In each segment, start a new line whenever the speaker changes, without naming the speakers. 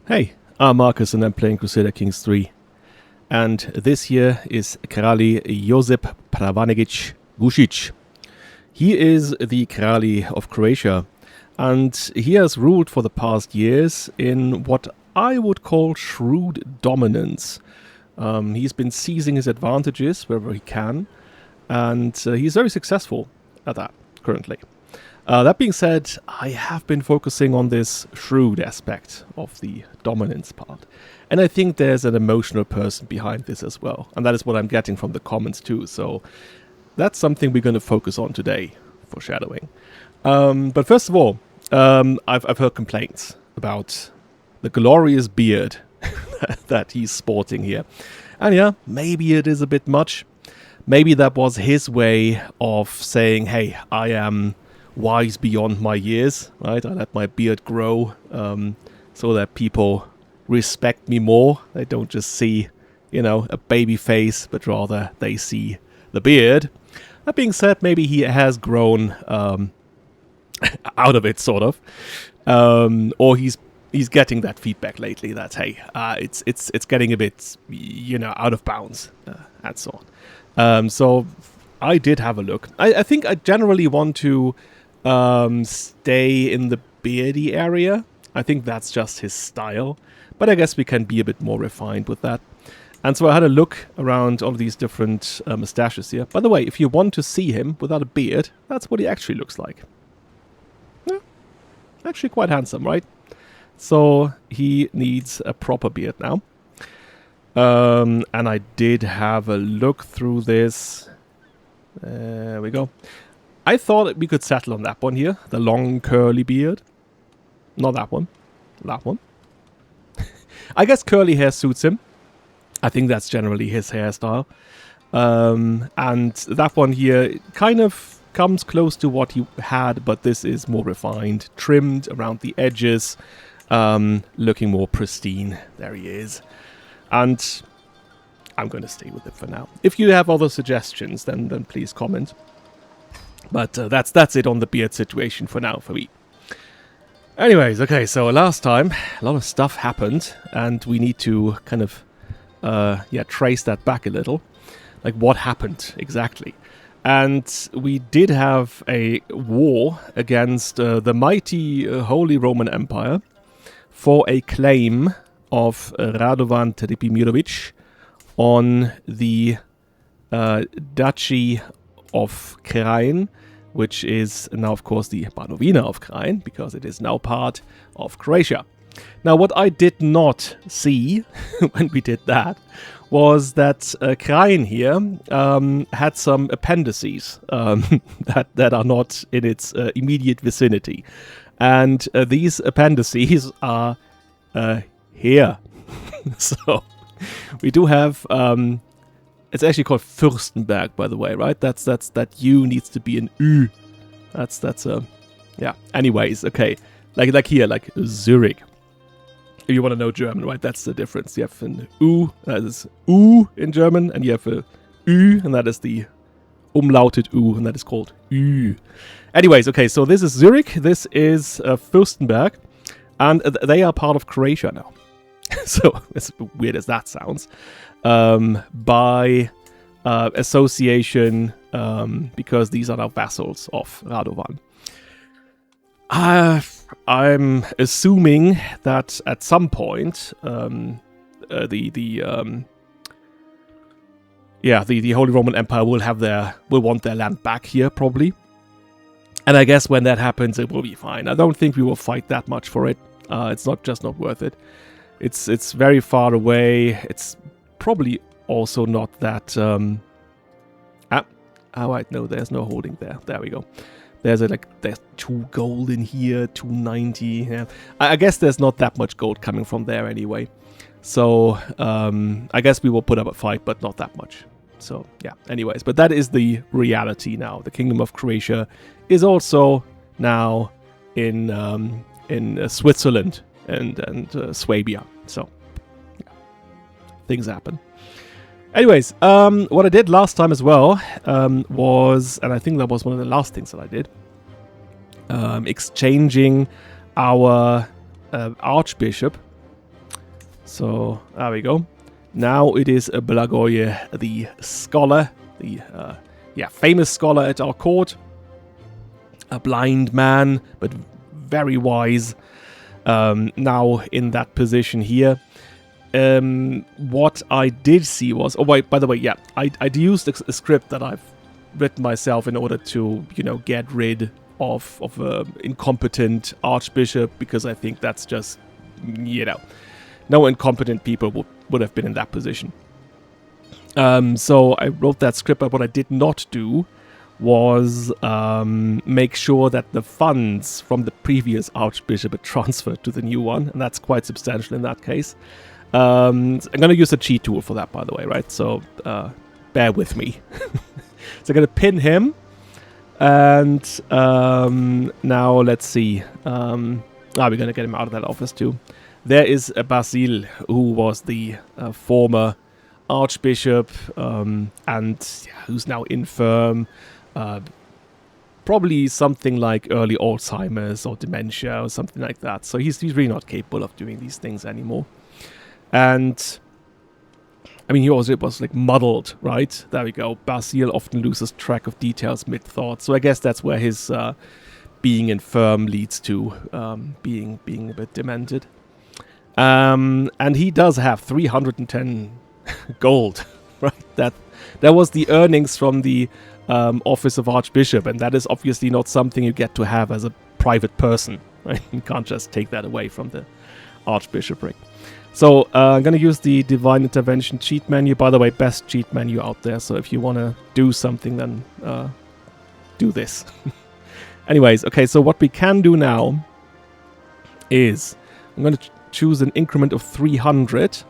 Hey, I'm Marcus and I'm playing Crusader Kings 3. And this here is Kralj Josip Pravanegić Vučić. He is the Kralj of Croatia, and he has ruled for the past years in what I would call shrewd dominance. He's been seizing his advantages wherever he can, and he's very successful at that currently. That being said, I have been focusing on this shrewd aspect of the dominance part. And I think there's an emotional person behind this as well. And that is what I'm getting from the comments too. So that's something we're going to focus on today, foreshadowing. But first of all, I've heard complaints about the glorious beard that he's sporting here. And yeah, maybe it is a bit much. Maybe that was his way of saying, hey, I am wise beyond my years, right? I let my beard grow so that people respect me more. They don't just see, a baby face, but rather they see the beard. That being said, maybe he has grown out of it, sort of, or he's getting that feedback lately that hey, it's getting a bit out of bounds and so on. So I did have a look. I think I generally want to stay in the beardy area. I think that's just his style, but I guess we can be a bit more refined with that. And so I had a look around all of these different mustaches here. By the way, if you want to see him without a beard, that's what he actually looks like. Yeah, actually quite handsome, right? So he needs a proper beard now. And I did have a look through this. There we go. I thought we could settle on that one here. The long curly beard. Not that one. That one. I guess curly hair suits him. I think that's generally his hairstyle. And that one here kind of comes close to what he had, but this is more refined. Trimmed around the edges. Looking more pristine. There he is. And I'm going to stay with it for now. If you have other suggestions, then please comment. But that's it on the beard situation for now for me. Anyways, okay, so last time a lot of stuff happened, and we need to kind of trace that back a little. Like what happened exactly. And we did have a war against the mighty Holy Roman Empire for a claim of Radovan Trpimirović on the Duchy of Kralj, which is now, of course, the Banovina of Kralj, because it is now part of Croatia. Now, what I did not see when we did that was that Kralj here had some appendices that are not in its immediate vicinity. And these appendices are here. So we do have... it's actually called Fürstenberg, by the way, right? That U needs to be an Ü. That's yeah. Anyways, okay. Like here, like Zurich. If you want to know German, right? That's the difference. You have an U, that is U in German, and you have a Ü, and that is the umlauted U, and that is called Ü. Anyways, okay, so this is Zurich, this is Fürstenberg, and they are part of Croatia now. So, as weird as that sounds. By association, because these are now vassals of Radovan. I'm assuming that at some point, the Holy Roman Empire will want their land back here, probably. And I guess when that happens, it will be fine. I don't think we will fight that much for it. It's not worth it. It's very far away. It's probably also not that... right, no, there's no holding there. There we go. There's 2 gold in here, 290. Yeah. I guess there's not that much gold coming from there anyway. So, I guess we will put up a fight, but not that much. So, yeah, anyways. But that is the reality now. The Kingdom of Croatia is also now in Switzerland and Swabia. So, yeah, things happen. Anyways, what I did last time as well was, and I think that was one of the last things that I did, exchanging our Archbishop So there we go. Now it is Blagoje, the scholar, the famous scholar at our court. A blind man, but very wise. Now in that position here. What I did see was... Oh, wait, by the way, yeah. I'd used a script that I've written myself in order to, get rid of incompetent archbishop, because I think that's just, no incompetent people would have been in that position. So I wrote that script, but what I did not do was make sure that the funds from the previous archbishop are transferred to the new one, and that's quite substantial in that case. I'm going to use a cheat tool for that, by the way, right? So bear with me. So I'm going to pin him, and now let's see. We're going to get him out of that office too. There is Basil, who was the former archbishop, and who's now infirm. Probably something like early Alzheimer's or dementia or something like that. So he's really not capable of doing these things anymore. And I mean, he also was like muddled, right? There we go. Basil often loses track of details mid-thought. So I guess that's where his being infirm leads to being a bit demented. And he does have 310 gold, right? That was the earnings from the office of archbishop, and that is obviously not something you get to have as a private person, right? You can't just take that away from the archbishopric. So I'm going to use the Divine Intervention cheat menu. By the way, best cheat menu out there. So if you want to do something, then do this. Anyways, okay, so what we can do now is I'm going to choose an increment of 300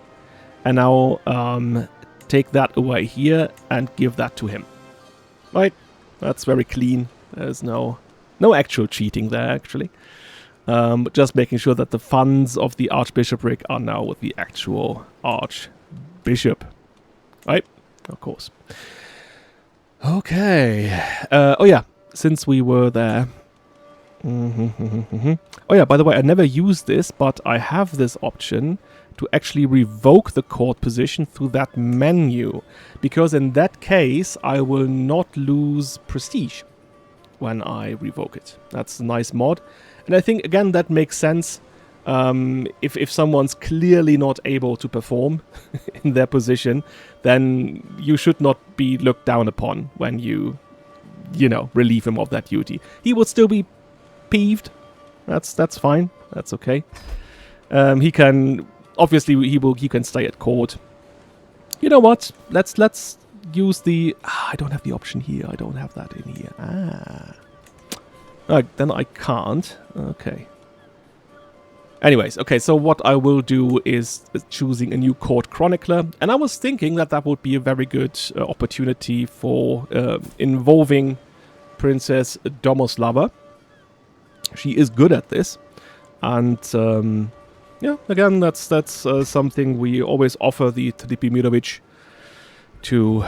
and now take that away here and give that to him. Right? That's very clean. There's no actual cheating there, actually. But just making sure that the funds of the archbishopric are now with the actual archbishop. Right? Of course. Okay. Oh yeah, since we were there. Oh yeah, by the way, I never used this, but I have this option to actually revoke the court position through that menu. Because in that case, I will not lose prestige when I revoke it. That's a nice mod. And I think, again, that makes sense. If someone's clearly not able to perform in their position, then you should not be looked down upon when you relieve him of that duty. He would still be peeved. That's fine. That's okay. He can... Obviously, he can stay at court. You know what? Let's use the... I don't have the option here. I don't have that in here. Then I can't. Okay. Anyways, okay, so what I will do is choosing a new court chronicler. And I was thinking that would be a very good opportunity for involving Princess Domoslava. She is good at this. And... yeah, again, that's something we always offer the Trpimirović to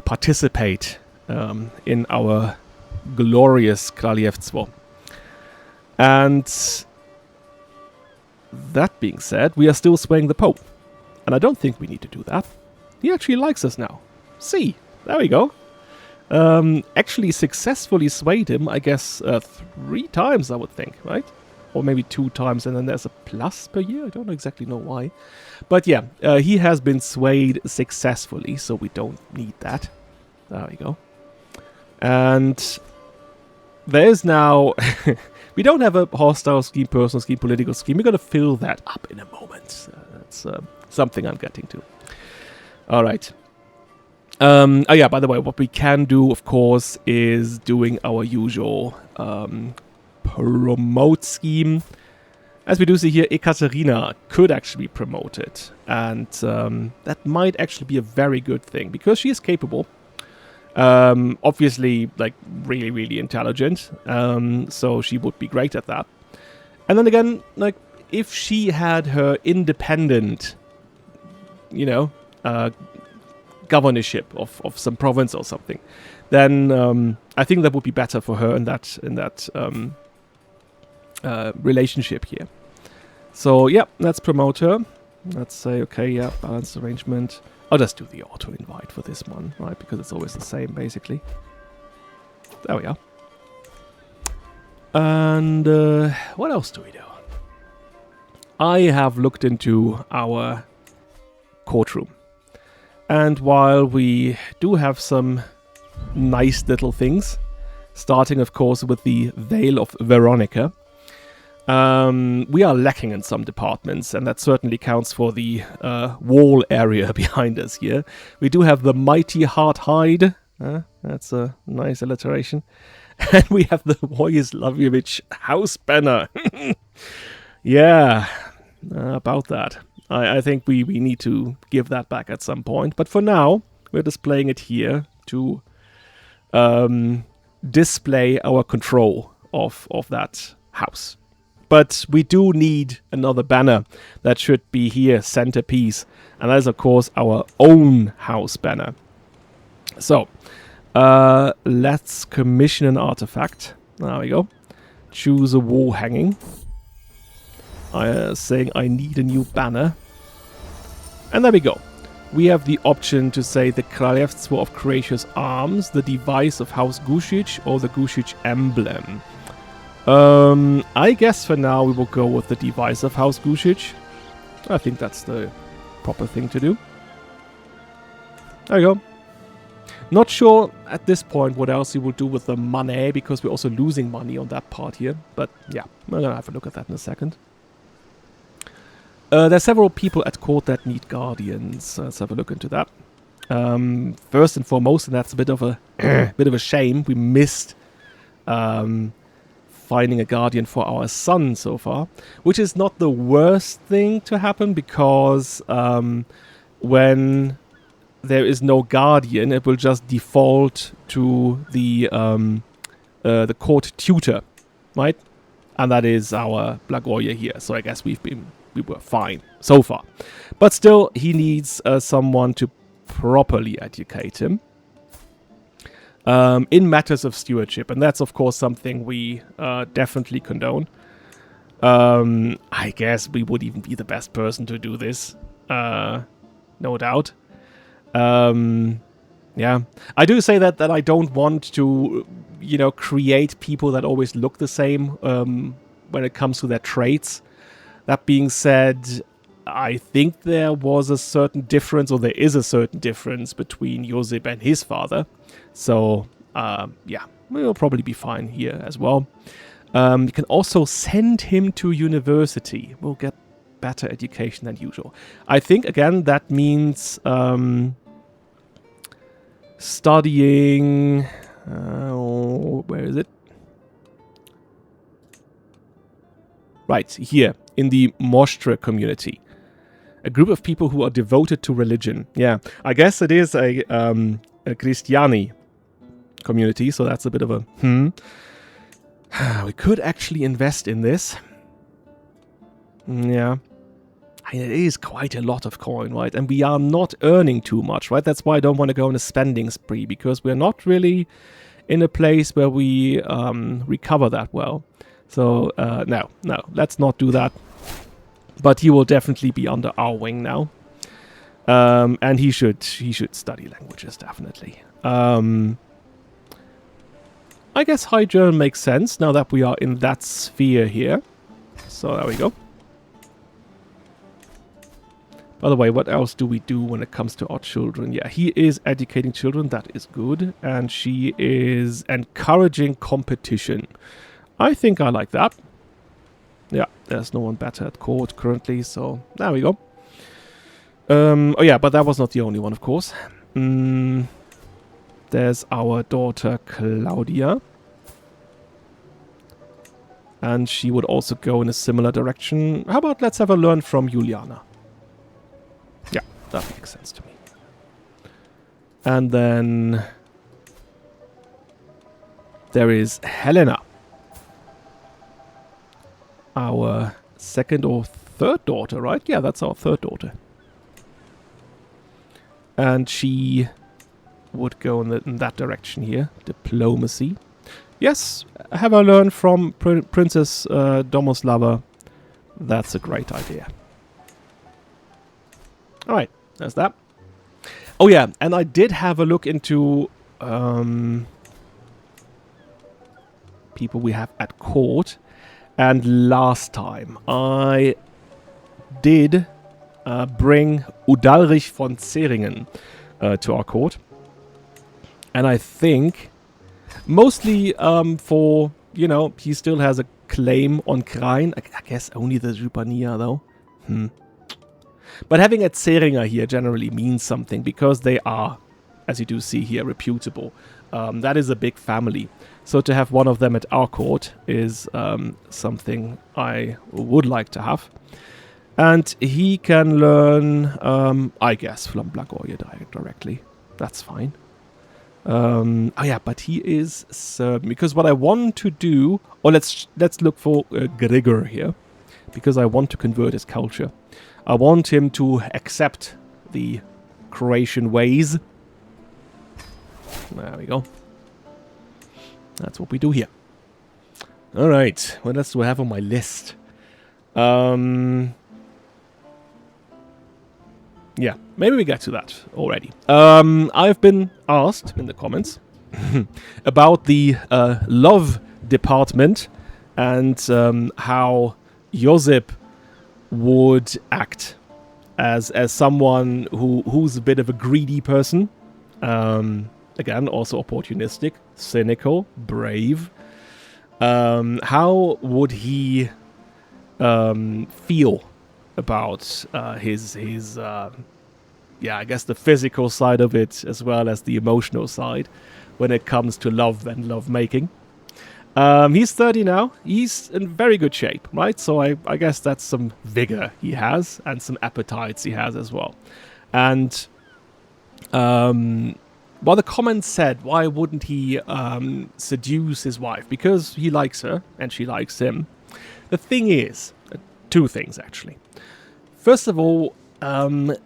participate in our glorious Kraljevstvo. And that being said, we are still swaying the Pope. And I don't think we need to do that. He actually likes us now. See, there we go. Actually successfully swayed him, I guess, 3 times, I would think, right? Or maybe 2 times, and then there's a plus per year. I don't exactly know why. But yeah, he has been swayed successfully, so we don't need that. There we go. And there's now... we don't have a hostile scheme, personal scheme, political scheme. We're going to fill that up in a moment. That's something I'm getting to. All right. Oh yeah, by the way, what we can do, of course, is doing our usual... promote scheme. As we do see here, Ekaterina could actually be promoted, and that might actually be a very good thing because she is capable. Obviously, like really, really intelligent. So she would be great at that. And then again, like if she had her independent, governorship of some province or something, then I think that would be better for her in that relationship here. So yeah, let's promote her. Let's say, okay, yeah, balanced arrangement. I'll just do the auto-invite for this one, right? Because it's always the same, basically. There we are. And what else do we do? I have looked into our courtroom. And while we do have some nice little things, starting, of course, with the Veil of Veronica, we are lacking in some departments, and that certainly counts for the wall area behind us here. We do have the Mighty Hard Hide. That's a nice alliteration. And we have the Vojislavievich House Banner. Yeah, about that. I think we need to give that back at some point. But for now, we're displaying it here to display our control of that house. But we do need another banner that should be here, centerpiece. And that is, of course, our own house banner. So, let's commission an artifact. There we go. Choose a wall hanging. Saying I need a new banner. And there we go. We have the option to say the Kraljestvo of Croatia's arms, the device of House Gušić, or the Gušić emblem. I guess for now we will go with the device of House Gušić. I think that's the proper thing to do. There you go. Not sure at this point what else we will do with the money, because we're also losing money on that part here. But yeah, we're going to have a look at that in a second. There's several people at court that need guardians. Let's have a look into that. First and foremost, and that's a bit of a bit of a shame, we missed finding a guardian for our son so far, which is not the worst thing to happen, because when there is no guardian, it will just default to the court tutor, right? And that is our Blagoje here. So I guess we were fine so far. But still, he needs someone to properly educate him in matters of stewardship. And that's, of course, something we definitely condone. I guess we would even be the best person to do this. No doubt. Yeah. I do say that I don't want to, create people that always look the same when it comes to their traits. That being said, I think there was a certain difference, or there is a certain difference between Josip and his father. So, yeah, we'll probably be fine here as well. You can also send him to university. We'll get better education than usual. I think, again, that means studying... where is it? Right, here, in the Mostre community. A group of people who are devoted to religion. Yeah, I guess it is a Christiani community, so that's a bit of a We could actually invest in this. Yeah. I mean, it is quite a lot of coin, right? And we are not earning too much, right? That's why I don't want to go on a spending spree, because we're not really in a place where we recover that well. So, no, let's not do that. But he will definitely be under our wing now. And he should study languages, definitely. I guess High German makes sense now that we are in that sphere here. So there we go. By the way, what else do we do when it comes to our children? Yeah, he is educating children. That is good. And she is encouraging competition. I think I like that. Yeah, there's no one better at court currently, so there we go. Oh yeah, but that was not the only one, of course. There's our daughter Claudia. And she would also go in a similar direction. How about let's have a learn from Juliana? Yeah, that makes sense to me. And then there is Helena. Our second or third daughter, right? Yeah, that's our third daughter. And she would go in that direction here. Diplomacy. Yes, have I learned from Princess Domoslava? That's a great idea. All right, there's that. Oh yeah, and I did have a look into people we have at court. And last time I did bring Udalrich von Zeringen to our court. And I think mostly for, you know, he still has a claim on Krain. I guess only the Zupania though. But having a Zeringer here generally means something because they are, as you do see here, reputable. That is a big family. So to have one of them at our court is something I would like to have. And he can learn, I guess, from Blagoje directly. That's fine. Oh yeah, but he is Serbian. Because what I want to do... Oh, let's look for Gregor here. Because I want to convert his culture. I want him to accept the Croatian ways. There we go. That's what we do here. Alright, what else do I have on my list? Yeah, maybe we get to that already. I've been asked in the comments about the love department and how Josip would act as someone who's a bit of a greedy person. Again, also opportunistic, cynical, brave. How would he feel about his yeah, I guess the physical side of it as well as the emotional side when it comes to love and lovemaking? He's 30 now. He's in very good shape, right? So I guess that's some vigor he has and some appetites he has as well. And well, the comments said, why wouldn't he seduce his wife? Because he likes her and she likes him. The thing is, two things actually. First of all,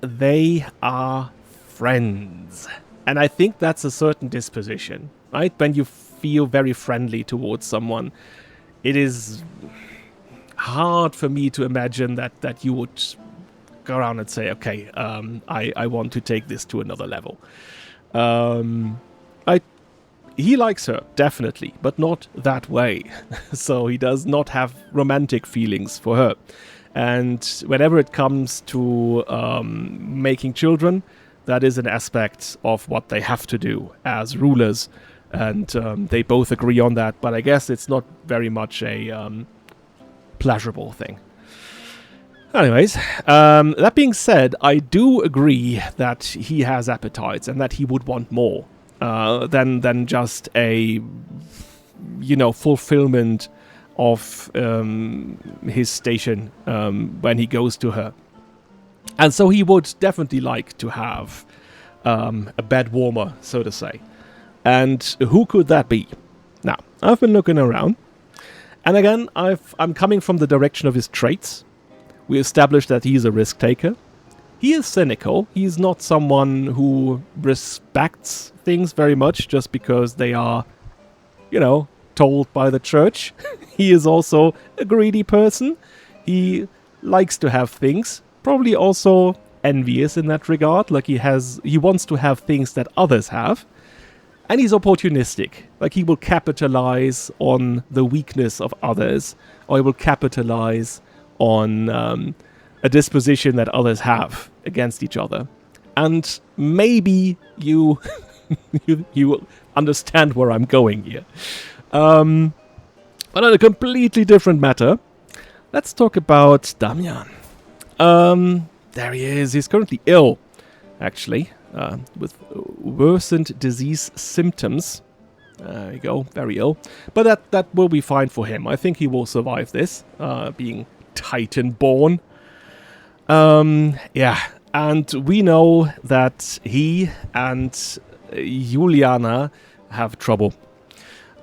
they are friends. And I think that's a certain disposition, right? When you feel very friendly towards someone, it is hard for me to imagine that you would go around and say, okay, I want to take this to another level. He likes her, definitely, but not that way. So he does not have romantic feelings for her. And whenever it comes to making children, that is an aspect of what they have to do as rulers. And they both agree on that, but I guess it's not very much a pleasurable thing. Anyways, that being said, I do agree that he has appetites and that he would want more than just a, you know, fulfillment of his station when he goes to her. And so he would definitely like to have a bed warmer, so to say. And who could that be? Now, I've been looking around, and again, I'm coming from the direction of his traits. We established that he's a risk taker. He is cynical. He's not someone who respects things very much just because they are, you know, told by the church. He is also a greedy person. He likes to have things. Probably also envious in that regard. Like he wants to have things that others have. And he's opportunistic. Like he will capitalize on the weakness of others, or he will capitalize on a disposition that others have against each other. And maybe you will understand where I'm going here. But on a completely different matter, let's talk about Damian. There he is. He's currently ill, actually, with worsened disease symptoms. There you go, very ill. But that will be fine for him. I think he will survive this, being Titan-born. Yeah, and we know that he and Juliana have trouble.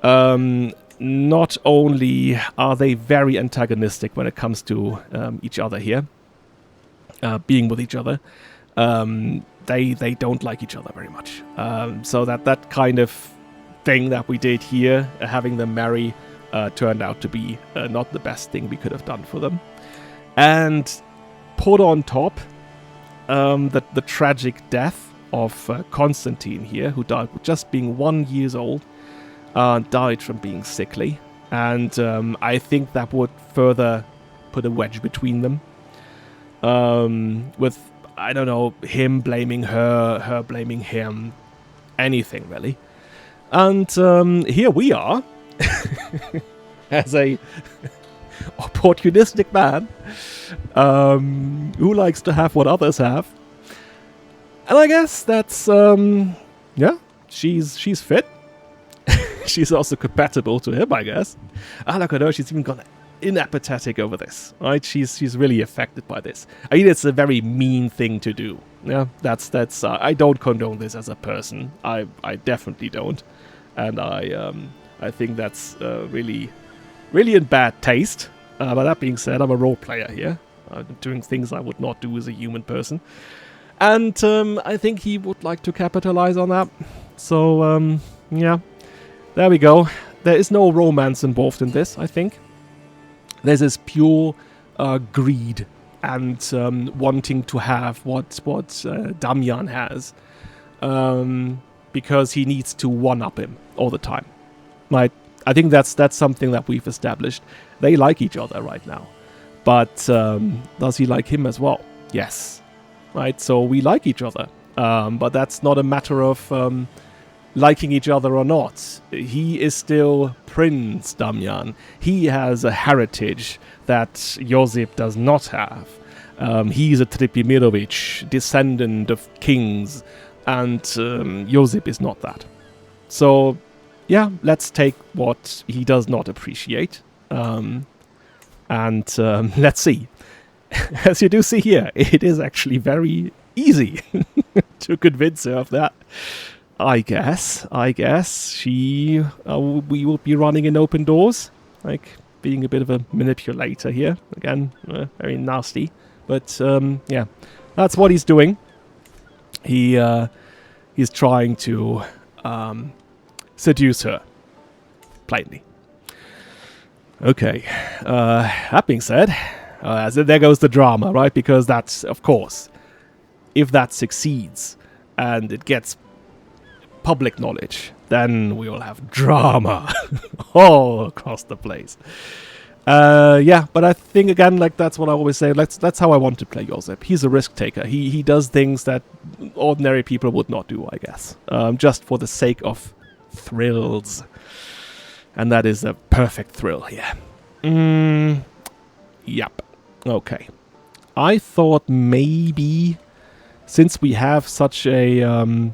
Not only are they very antagonistic when it comes to each other here, being with each other, they don't like each other very much. So that kind of thing that we did here, having them marry, turned out to be not the best thing we could have done for them. And put on top, the tragic death of Constantine here, who died just being 1 year old, died from being sickly. And I think that would further put a wedge between them. With, I don't know, him blaming her, her blaming him, anything really. And here we are, as a opportunistic man who likes to have what others have. And I guess that's, yeah, she's fit. She's also compatible to him, I guess. Ah, look at her, she's even gone inapathetic over this, right? She's really affected by this. I mean, it's a very mean thing to do. Yeah, that's I don't condone this as a person. I definitely don't. And I think that's really in bad taste. But that being said, I'm a role player here. I'm doing things I would not do as a human person. And I think he would like to capitalize on that. So, yeah. There we go. There is no romance involved in this, I think. There's this pure greed and wanting to have what Damian has. Because he needs to one-up him all the time. Right? I think that's something that we've established. They like each other right now. But does he like him as well? Yes. Right? So we like each other. But that's not a matter of liking each other or not. He is still Prince Damian. He has a heritage that Josip does not have. He's a Trpimirović, descendant of kings, and Josip is not that. So, yeah, let's take what he does not appreciate, and let's see. As you do see here, it is actually very easy to convince her of that. I guess we will be running in open doors, like being a bit of a manipulator here. Again, very nasty, but yeah, that's what he's doing. He's trying to seduce her, plainly. Okay, that being said, so there goes the drama, right? Because that's, of course, if that succeeds and it gets public knowledge, then we will have drama all across the place. Yeah, but I think, again, like that's what I always say, that's how I want to play Josip. He's a risk taker. He does things that ordinary people would not do, I guess, just for the sake of thrills. And that is a perfect thrill here. Yep. Okay. I thought maybe, since we have such a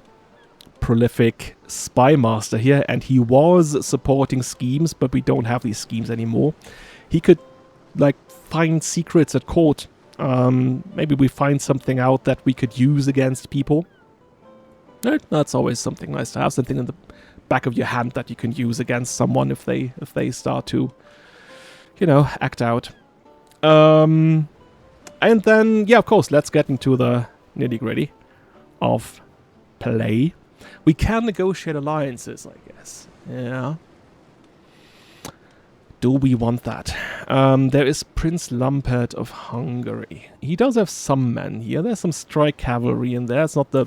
prolific spy master here, and he was supporting schemes, but we don't have these schemes anymore, he could, like, find secrets at court. Maybe we find something out that we could use against people. That's always something nice to have, something in the back of your hand that you can use against someone if they start to, you know, act out. And then, yeah, of course, let's get into the nitty-gritty of play. We can negotiate alliances, I guess. Yeah. Do we want that? There is Prince Lampert of Hungary. He does have some men here. There's some strike cavalry in there. It's not the...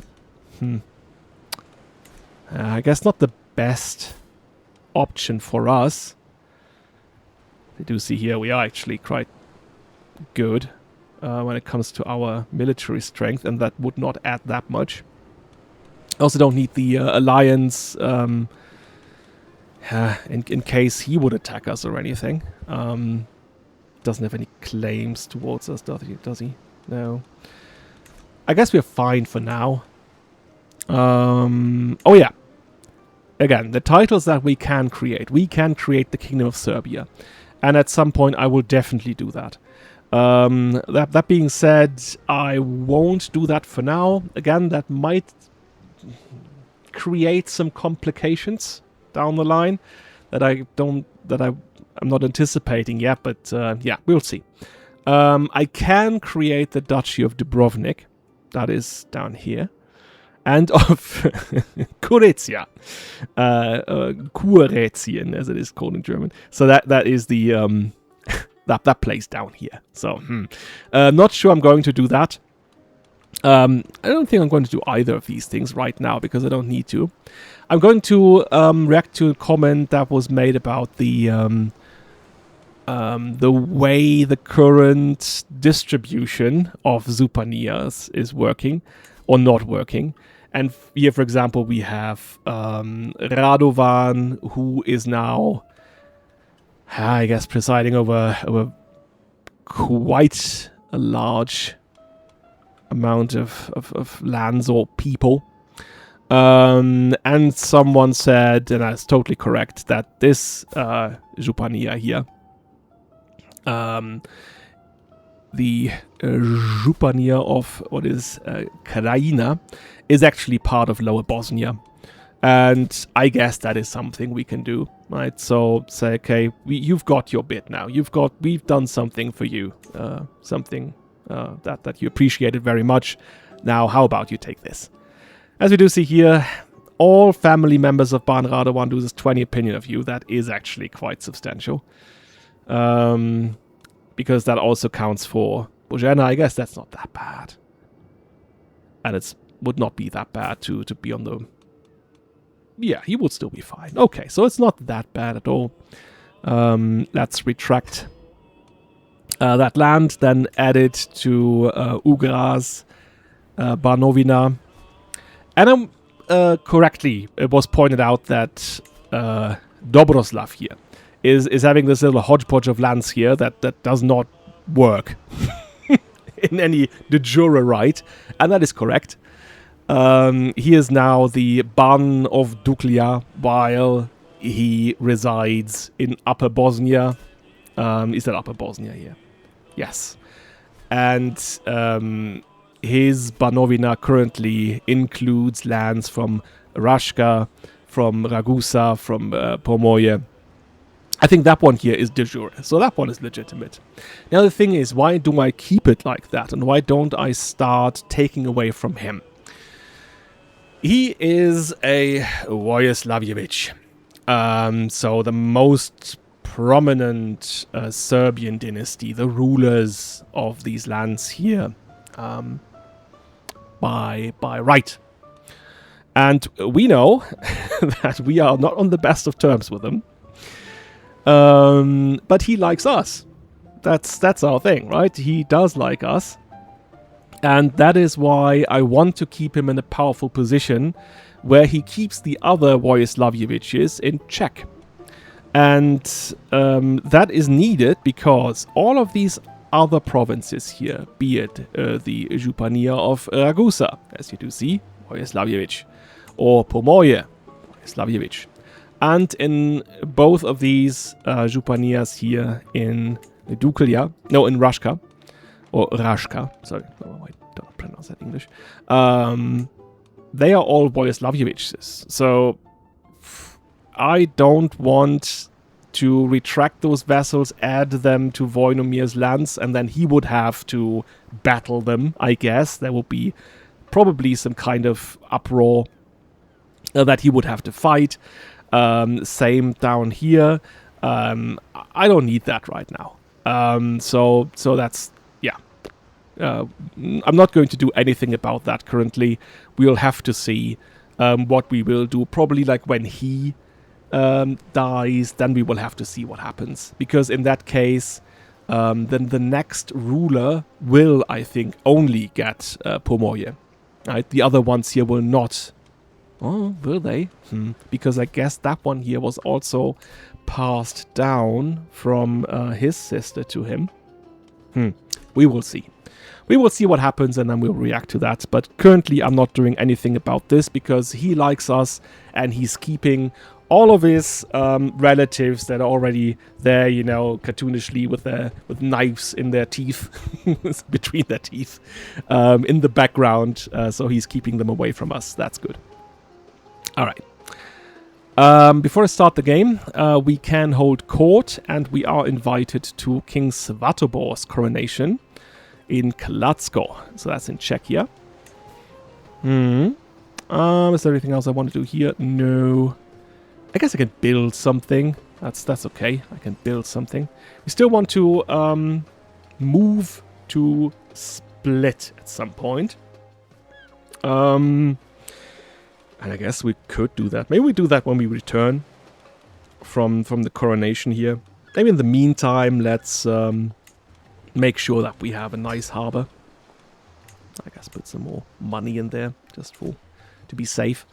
I guess not the best option for us. I do see here we are actually quite good when it comes to our military strength, and that would not add that much. I also don't need the alliance in case he would attack us or anything. Doesn't have any claims towards us, does he? No. I guess we're fine for now. Oh yeah. Again, the titles that we can create. We can create the Kingdom of Serbia. And at some point I will definitely do that. That being said, I won't do that for now. Again, that might create some complications down the line that I'm not anticipating yet, but yeah, we'll see. I can create the Duchy of Dubrovnik. That is down here. And of Croatia. Kroatien, as it is called in German. So that is the that plays down here. So not sure I'm going to do that. I don't think I'm going to do either of these things right now because I don't need to. I'm going to react to a comment that was made about the way the current distribution of Zupanias is working or not working. And here, for example, we have Radovan, who is now, I guess, presiding over quite a large amount of lands or people. And someone said, and that's totally correct, that this Županija here, the Županija of what is Krajina, is actually part of Lower Bosnia. And I guess that is something we can do, right? So say, okay, you've got your bit now. We've done something for you, something that you appreciated very much. Now, how about you take this? As we do see here, all family members of Ban Radovan loses 20 opinion of you. That is actually quite substantial. Because that also counts for Bojana. I guess that's not that bad. And it would not be that bad to be on the... Yeah, he would still be fine. Okay, so it's not that bad at all. Let's retract that land, then add it to Ugras, Banovina. And correctly, it was pointed out that Dobroslav here is having this little hodgepodge of lands here that does not work in any de jure right, and that is correct. He is now the Ban of Duklia, while he resides in Upper Bosnia. Is that Upper Bosnia here? Yes. And his Banovina currently includes lands from Rashka, from Ragusa, from Pomoje. I think that one here is de jure, so that one is legitimate. Now the thing is, why do I keep it like that, and why don't I start taking away from him? He is a Vojoslavljević, so the most prominent Serbian dynasty, the rulers of these lands here, by right. And we know that we are not on the best of terms with them. But he likes us. That's our thing, right? He does like us. And that is why I want to keep him in a powerful position where he keeps the other Vojoslavljevićes in check. And that is needed because all of these other provinces here, be it the Županija of Ragusa, as you do see, Vojoslavljević, or Pomoje, Vojoslavljević. And in both of these Županijas here in Duklia, no, in Rashka, or Rashka, sorry, I don't pronounce that in English, they are all Vojoslavljevićes. So I don't want to retract those vassals, add them to Vojnomir's lands, and then he would have to battle them, I guess. There will be probably some kind of uproar that he would have to fight. Same down here. I don't need that right now. So that's, yeah. I'm not going to do anything about that currently. We'll have to see what we will do. Probably like when he dies, then we will have to see what happens. Because in that case, then the next ruler will, I think, only get Pomoje. Right? The other ones here will not. Oh, will they? Because I guess that one here was also passed down from his sister to him. We will see. We will see what happens and then we'll react to that. But currently I'm not doing anything about this because he likes us and he's keeping all of his relatives that are already there, you know, cartoonishly with knives in their teeth, between their teeth, in the background. So he's keeping them away from us. That's good. All right. Before I start the game, we can hold court, and we are invited to King Svatobor's coronation in Kladsko. So that's in Czechia. Is there anything else I want to do here? No. I guess I can build something. That's okay. I can build something. We still want to move to Split at some point. And I guess we could do that. Maybe we do that when we return from the coronation here. Maybe in the meantime, let's make sure that we have a nice harbor. I guess put some more money in there just to be safe.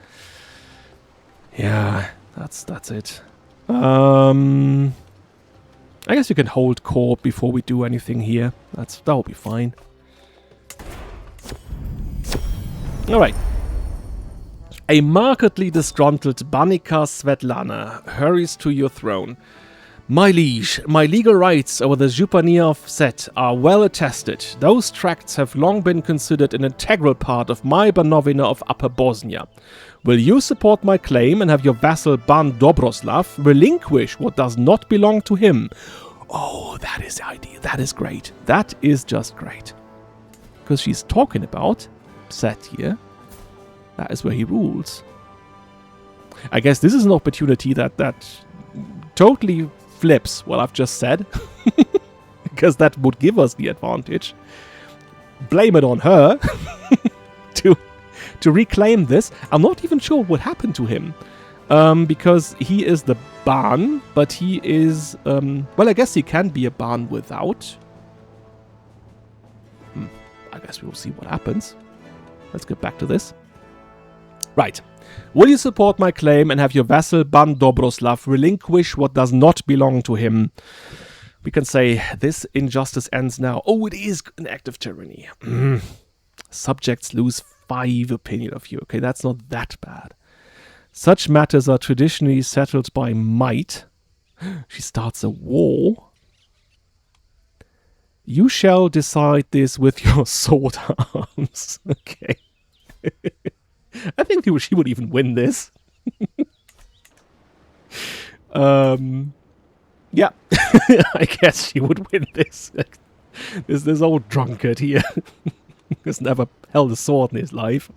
Yeah, that's it. I guess you can hold court before we do anything here. That'll be fine. Alright. A markedly disgruntled Banica Svetlana hurries to your throne. My liege, my legal rights over the Županija of Set are well attested. Those tracts have long been considered an integral part of my Banovina of Upper Bosnia. Will you support my claim and have your vassal Ban Dobroslav relinquish what does not belong to him? Oh, that is the idea. That is great. That is just great. Because she's talking about Set here. That is where he rules. I guess this is an opportunity that totally flips what I've just said. Because that would give us the advantage. Blame it on her to reclaim this. I'm not even sure what happened to him. Because he is the Ban, but he is... well, I guess he can be a Ban without. I guess we will see what happens. Let's get back to this. Right. Will you support my claim and have your vassal Ban Dobroslav relinquish what does not belong to him? We can say this injustice ends now. Oh, it is an act of tyranny. Subjects lose 5 opinion of you. Okay, that's not that bad. Such matters are traditionally settled by might. She starts a war. You shall decide this with your sword arms. Okay. I think she would even win this. Yeah, I guess she would win this. This old drunkard here has never held a sword in his life.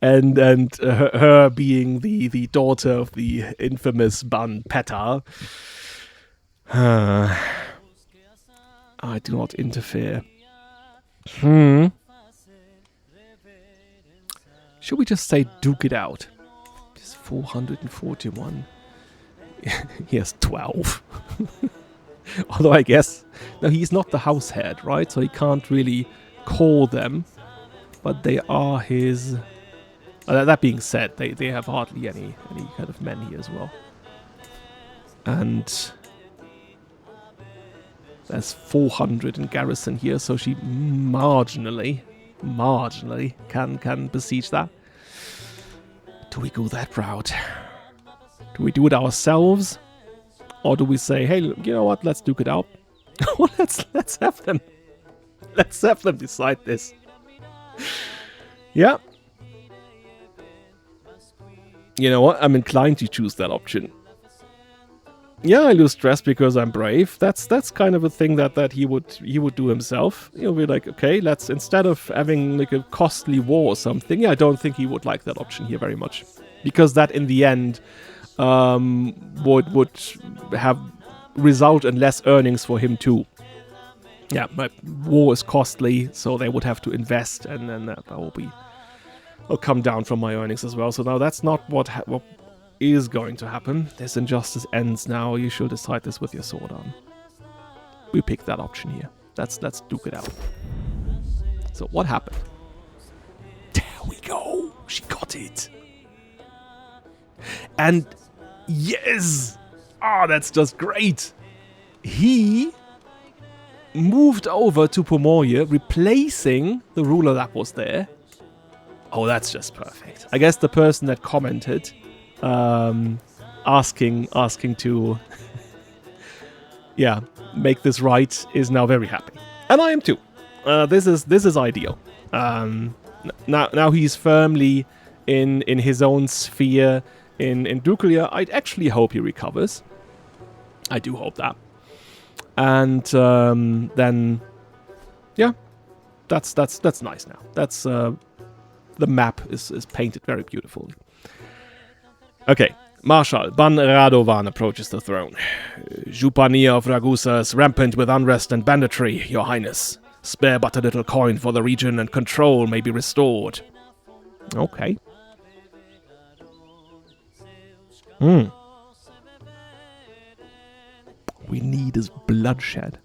and her being the daughter of the infamous Ban Petar. I do not interfere. Should we just say duke it out? Just 441. He has 12. Although I guess... No, he's not the house head, right? So he can't really call them. But they are his... that being said, they have hardly any kind of men here as well. And... there's 400 in garrison here, so she marginally can besiege that. Do we go that route? Do we do it ourselves? Or do we say, hey, you know what, let's duke it out? let's have them decide this. Yeah. You know what, I'm inclined to choose that option. Yeah, I lose stress because I'm brave. That's kind of a thing that he would do himself. He'll be like, okay, let's, instead of having like a costly war or something, yeah, I don't think he would like that option here very much. Because that in the end would have result in less earnings for him too. Yeah, but war is costly, so they would have to invest, and then that will come down from my earnings as well. So now that's not what is going to happen. This injustice ends now. You shall decide this with your sword arm. We pick that option here. Let's duke it out. So what happened? There we go. She got it. And yes! Oh, that's just great. He moved over to Pomorje, replacing the ruler that was there. Oh, that's just perfect. I guess the person that commented asking to yeah, make this right is now very happy, and I am too. This is ideal. Now he's firmly in his own sphere in Dukelia. I actually hope he recovers. I do hope that. And then yeah, that's nice now. That's the map is painted very beautifully. Okay, Marshal Ban Radovan approaches the throne. Županija of Ragusa is rampant with unrest and banditry, Your Highness. Spare but a little coin for the region and control may be restored. Okay. We need is bloodshed.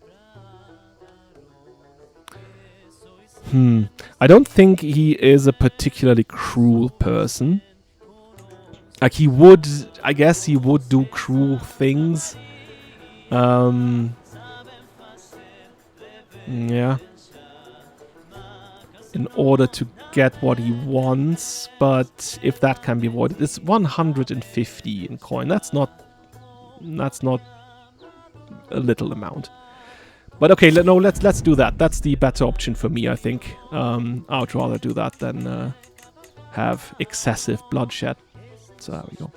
I don't think he is a particularly cruel person. Like, he would... I guess he would do cruel things. Yeah. In order to get what he wants. But if that can be avoided... It's 150 in coin. That's not a little amount. But okay, let's do that. That's the better option for me, I think. I would rather do that than have excessive bloodshed. So there we go.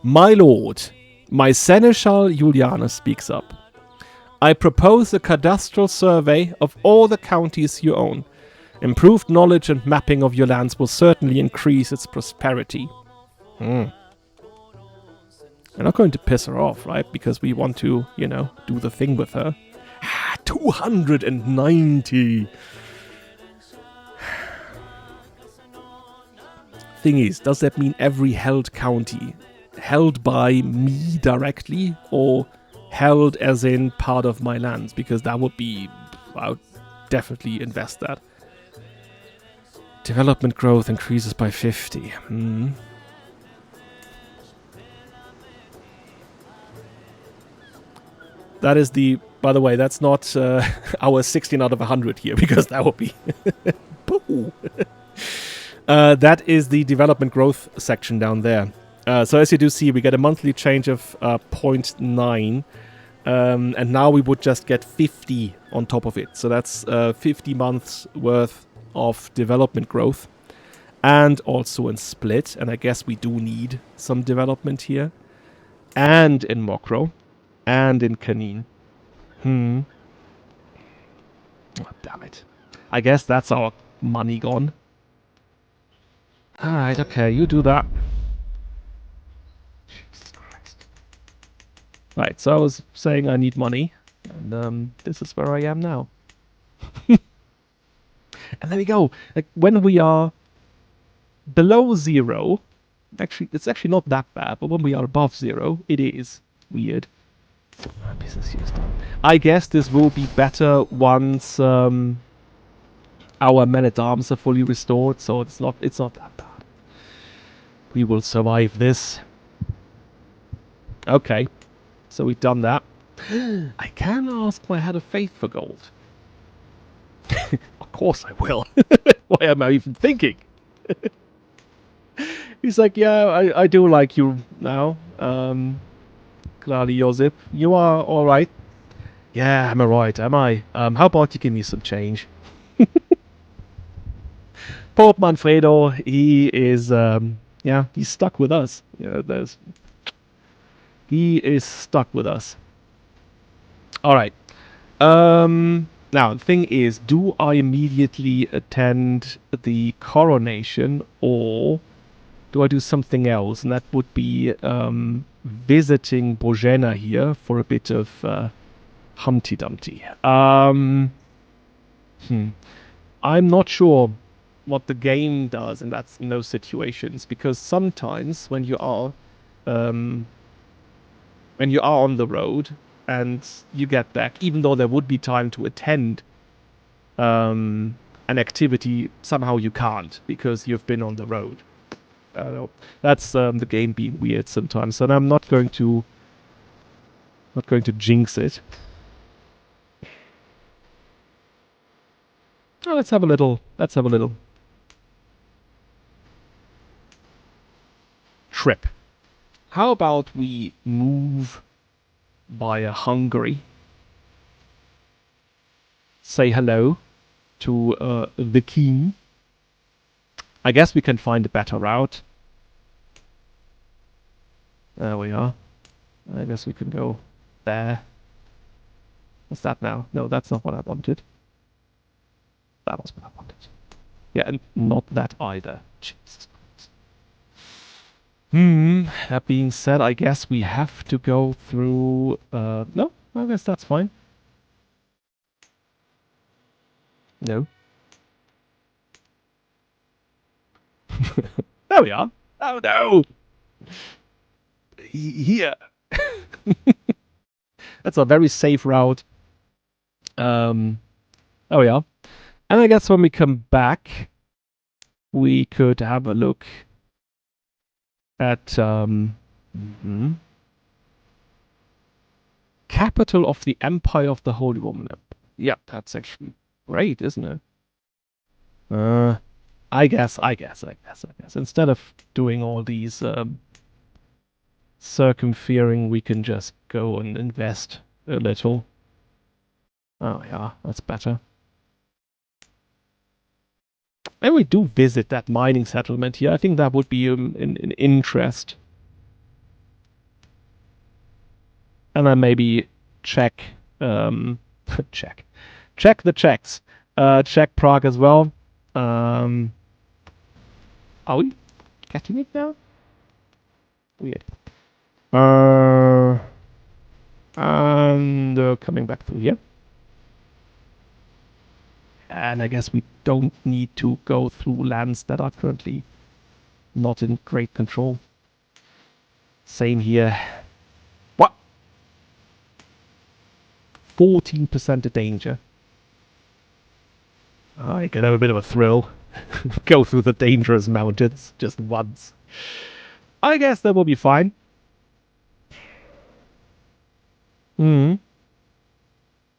My lord, my seneschal Julianus speaks up. I propose a cadastral survey of all the counties you own. Improved knowledge and mapping of your lands will certainly increase its prosperity. We're not going to piss her off, right? Because we want to, you know, do the thing with her. 290! Thing is, does that mean every held county held by me directly, or held as in part of my lands? Because that would be... I would definitely invest that. Development growth increases by 50. That is the... By the way, that's not our 16 out of 100 here, because that would be... that is the development growth section down there. So as you do see, we get a monthly change of 0.9. And now we would just get 50 on top of it. So that's 50 months worth of development growth. And also in Split. And I guess we do need some development here. And in Mokro. And in Kanin. Oh, damn it. I guess that's our money gone. Alright, okay, you do that. Jesus Christ. Right, so I was saying I need money. And this is where I am now. And there we go. Like, when we are below 0... Actually, it's actually not that bad. But when we are above 0, it is weird. Business use done. I guess this will be better once our men-at-arms are fully restored, so it's not that bad. We will survive this. Okay, so we've done that. I can ask my head of faith for gold. Of course I will. Why am I even thinking? He's like, yeah, I do like you now. Josip, you are alright. Yeah, I'm alright, am I? How about you give me some change? Pope Manfredo, he is, yeah, he's stuck with us. Yeah, he is stuck with us. Alright. Now, the thing is, do I immediately attend the coronation, or do I do something else? And that would be visiting Bojena here for a bit of Humpty Dumpty. I'm not sure what the game does in those situations, because sometimes when you are on the road and you get back, even though there would be time to attend an activity, somehow you can't because you've been on the road. I don't know. That's the game being weird sometimes, and I'm not going to jinx it. Oh, let's have a little trip. How about we move via Hungary, say hello to the king. I guess we can find a better route. There we are. I guess we can go there. What's that now? No, that's not what I wanted. That was what I wanted. Yeah, and not that either. Jesus Christ. That being said, I guess we have to go through... no, I guess that's fine. No. There we are. Oh no! Here. That's a very safe route. There we are. And I guess when we come back, we could have a look at capital of the Empire of the Holy Roman Empire. Yeah, that's actually great, isn't it? I guess. Instead of doing all these circumferring, we can just go and invest a little. Oh yeah, that's better. Maybe we do visit that mining settlement here. I think that would be an interest. And then maybe check check the Czechs. Check Prague as well. Are we getting it now? Weird. And coming back through here. And I guess we don't need to go through lands that are currently not in great control. Same here. What? 14% of danger. I could have a bit of a thrill. Go through the dangerous mountains just once. I guess that will be fine.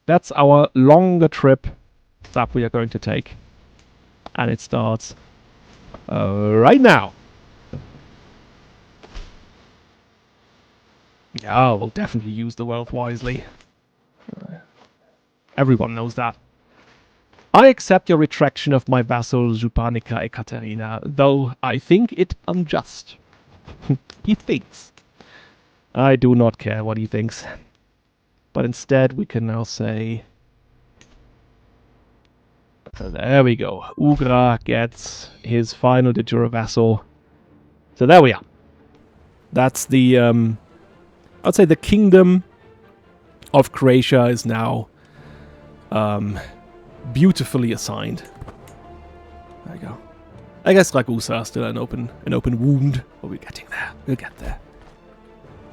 That's our longer trip that we are going to take. And it starts right now. Yeah, we'll definitely use the wealth wisely. Everyone knows that. I accept your retraction of my vassal Županica Ekaterina, though I think it unjust. He thinks. I do not care what he thinks. But instead we can now say... There we go. Ugra gets his final de jure vassal. So there we are. That's the... I'd say the Kingdom of Croatia is now... beautifully assigned. There we go. I guess Ragusa is still an open wound, but we're getting there. We'll get there.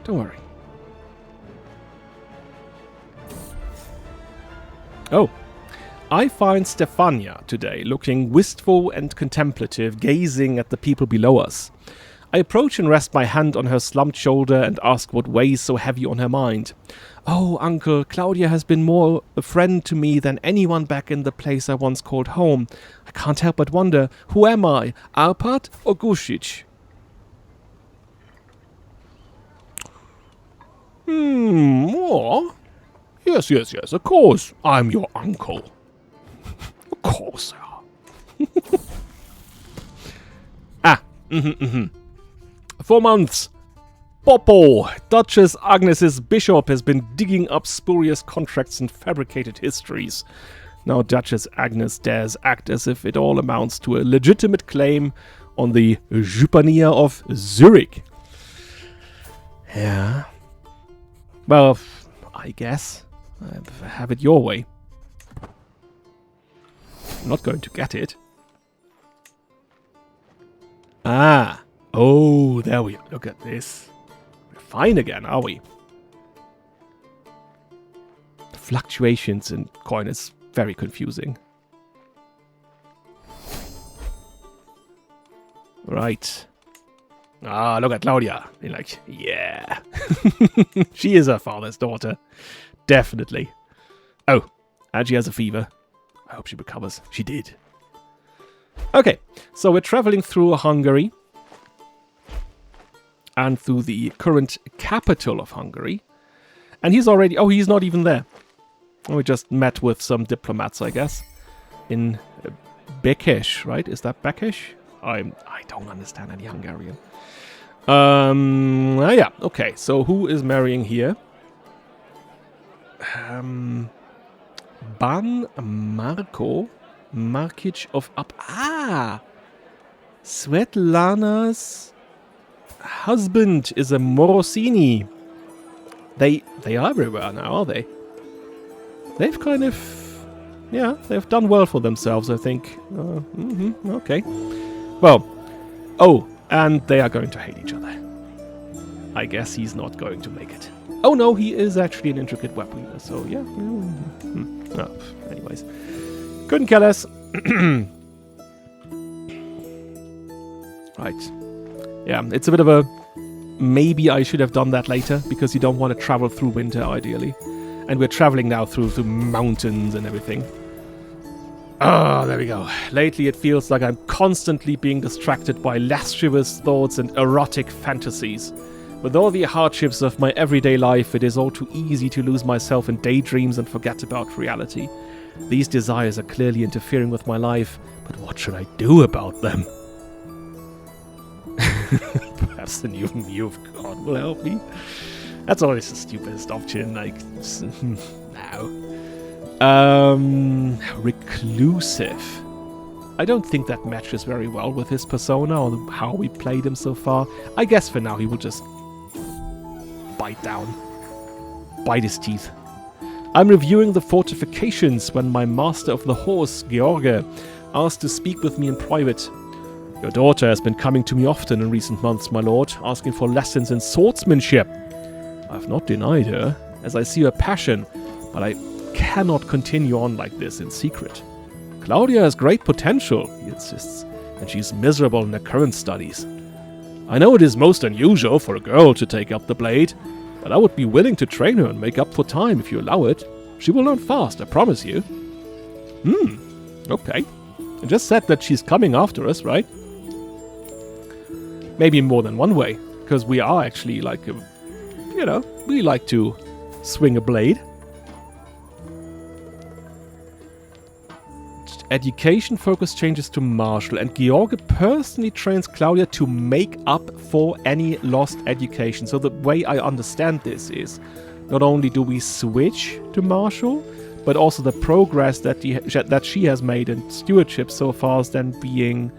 Don't worry. Oh. I find Stefania today looking wistful and contemplative, gazing at the people below us. I approach and rest my hand on her slumped shoulder and ask what weighs so heavy on her mind. Oh, uncle, Claudia has been more a friend to me than anyone back in the place I once called home. I can't help but wonder, who am I, Arpad or Gušić? More? Yes, of course, I'm your uncle. Of course, sir. 4 months. Popo, Duchess Agnes's bishop, has been digging up spurious contracts and fabricated histories. Now Duchess Agnes dares act as if it all amounts to a legitimate claim on the Župania of Zurich. Yeah. Well, I guess. Have it your way. I'm not going to get it. Ah. Oh, there we are. Look at this. We're fine again, are we? The fluctuations in coin is very confusing. Right. Ah, look at Claudia. You're like, yeah. She is her father's daughter. Definitely. Oh, and she has a fever. I hope she recovers. She did. Okay, so we're traveling through Hungary. And through the current capital of Hungary. And he's already... Oh, he's not even there. We just met with some diplomats, I guess. In Békés, right? Is that Békés? I don't understand any Hungarian. Yeah, okay. So who is marrying here? Ban Marko Markic of Svetlana's husband is a Morosini. They are everywhere now, are they? They've kind of Yeah, they've done well for themselves, I think. Okay. Well, oh, and they are going to hate each other. I guess he's not going to make it. Oh no, he is actually an intricate weaponer, so yeah. Oh, anyways. Couldn't care less. Right. Yeah, it's a bit of a... Maybe I should have done that later, because you don't want to travel through winter, ideally. And we're traveling now through mountains and everything. Ah, there we go. Lately it feels like I'm constantly being distracted by lascivious thoughts and erotic fantasies. With all the hardships of my everyday life, it is all too easy to lose myself in daydreams and forget about reality. These desires are clearly interfering with my life, but what should I do about them? Perhaps the new view of God will help me. That's always the stupidest option, like, no. Reclusive. I don't think that matches very well with his persona or how we played him so far. I guess for now he will just bite his teeth. I'm reviewing the fortifications when my master of the horse, George, asked to speak with me in private. Your daughter has been coming to me often in recent months, my lord, asking for lessons in swordsmanship. I've not denied her, as I see her passion, but I cannot continue on like this in secret. Claudia has great potential, he insists, and she's miserable in her current studies. I know it is most unusual for a girl to take up the blade, but I would be willing to train her and make up for time if you allow it. She will learn fast, I promise you. Okay. I just said that she's coming after us, right? Maybe more than one way, because we are actually like, we like to swing a blade. Education focus changes to martial, and George personally trains Claudia to make up for any lost education. So the way I understand this is, not only do we switch to martial, but also the progress that she has made in stewardship so far is then being,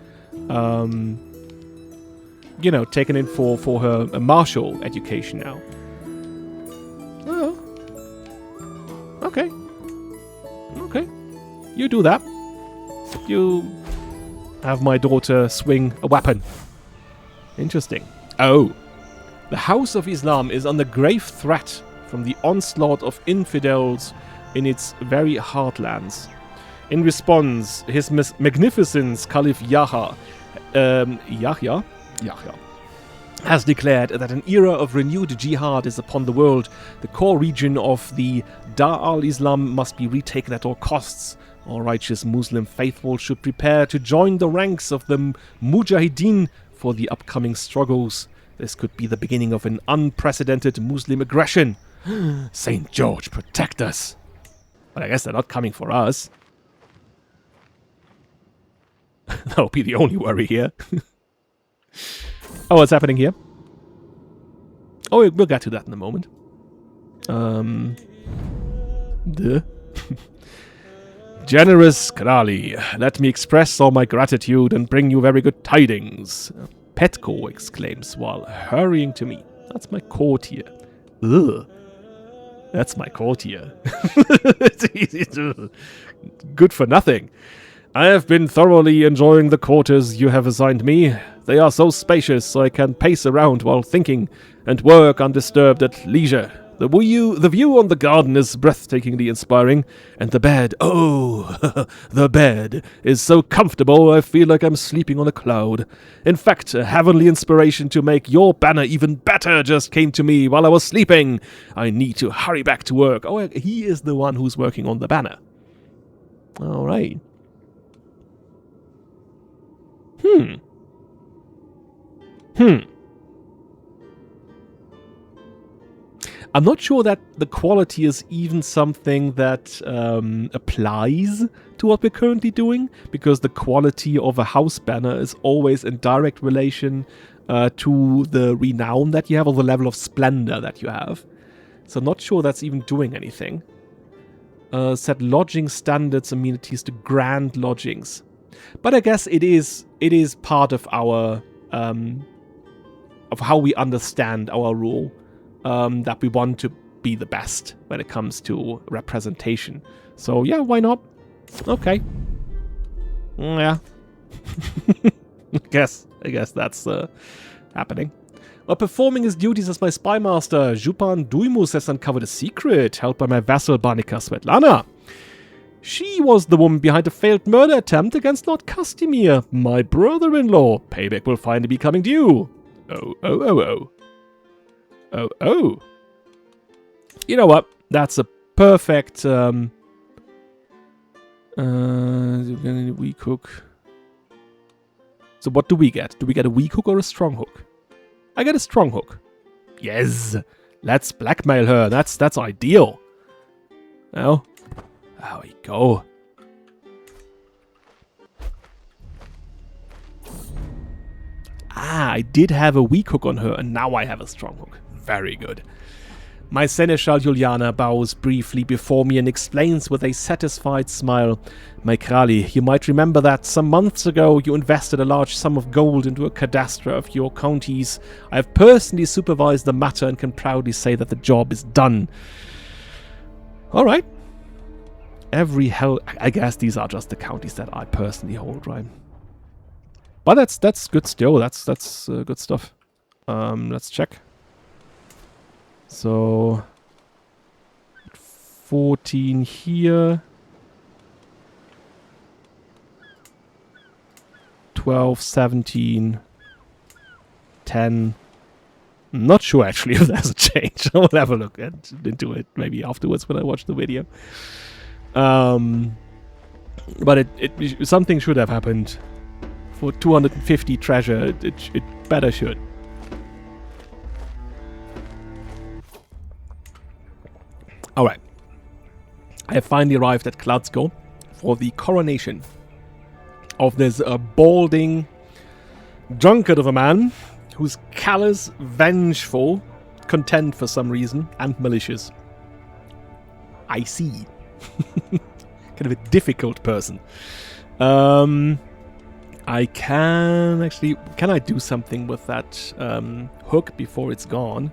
taken in for her martial education now. Oh. Okay. You do that. You have my daughter swing a weapon. Interesting. Oh. The House of Islam is under grave threat from the onslaught of infidels in its very heartlands. In response, His Magnificence Caliph Yahya has declared that an era of renewed jihad is upon the world. The core region of the Dar al-Islam must be retaken at all costs. All righteous Muslim faithful should prepare to join the ranks of the Mujahideen for the upcoming struggles. This could be the beginning of an unprecedented Muslim aggression. St. George, protect us. But I guess they're not coming for us. That'll be the only worry here. Oh, what's happening here? Oh, we'll get to that in a moment. Generous Kralj, let me express all my gratitude and bring you very good tidings. Petko exclaims while hurrying to me. That's my courtier. Ugh. That's my courtier. Good for nothing. I have been thoroughly enjoying the quarters you have assigned me. They are so spacious so I can pace around while thinking and work undisturbed at leisure. The view on the garden is breathtakingly inspiring, and the bed, the bed, is so comfortable I feel like I'm sleeping on a cloud. In fact, a heavenly inspiration to make your banner even better just came to me while I was sleeping. I need to hurry back to work. Oh, he is the one who's working on the banner. All right. I'm not sure that the quality is even something that applies to what we're currently doing, because the quality of a house banner is always in direct relation to the renown that you have or the level of splendor that you have. So I'm not sure that's even doing anything. Set lodging standards amenities to grand lodgings. But I guess it is part of our of how we understand our rule. That we want to be the best when it comes to representation. So yeah, why not? Okay. Yeah. I guess that's happening. While performing his duties as my spy master, Jupan Duimus has uncovered a secret held by my vassal Banika Svetlana. She was the woman behind a failed murder attempt against Lord Castimir, my brother-in-law. Payback will finally be coming due. Oh. You know what? That's a perfect weak hook. So what do we get? Do we get a weak hook or a strong hook? I get a strong hook. Yes! Let's blackmail her. That's ideal. Well, there we go. I did have a weak hook on her, and now I have a strong hook. Very good. My Seneschal Juliana bows briefly before me and explains with a satisfied smile. My Kralj, you might remember that some months ago you invested a large sum of gold into a cadastre of your counties. I have personally supervised the matter and can proudly say that the job is done. Alright. I guess these are just the counties that I personally hold, right? But that's good still. That's good stuff. Let's check. So 14 here. 12, 17, 10. I'm not sure actually if there's a change. I'll have a look into it maybe afterwards when I watch the video. But it something should have happened. For 250 treasure, it better should. Alright. I have finally arrived at Kladsko for the coronation of this balding drunkard of a man who's callous, vengeful, content for some reason, and malicious. I see. Kind of a difficult person. I can actually... Can I do something with that hook before it's gone?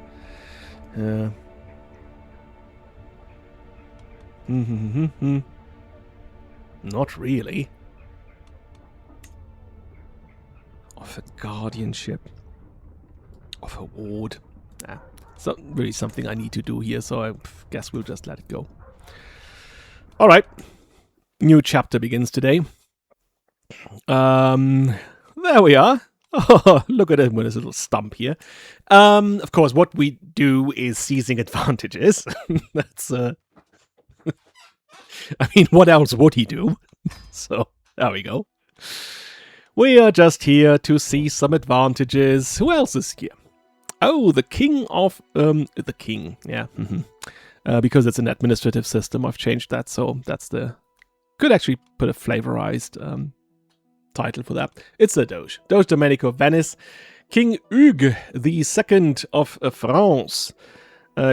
Not really. Of a guardianship. Of a ward. Nah, it's not really something I need to do here, so I guess we'll just let it go. Alright. New chapter begins today. There we are. Oh, look at him with his little stump here. Of course, what we do is seizing advantages. That's, I mean, what else would he do? So, there we go. We are just here to see some advantages. Who else is here? Oh, the King of... the King, yeah. Because it's an administrative system, I've changed that, so that's the... Could actually put a flavorized title for that. It's the Doge. Doge Domenico of Venice. King Hugues II of France.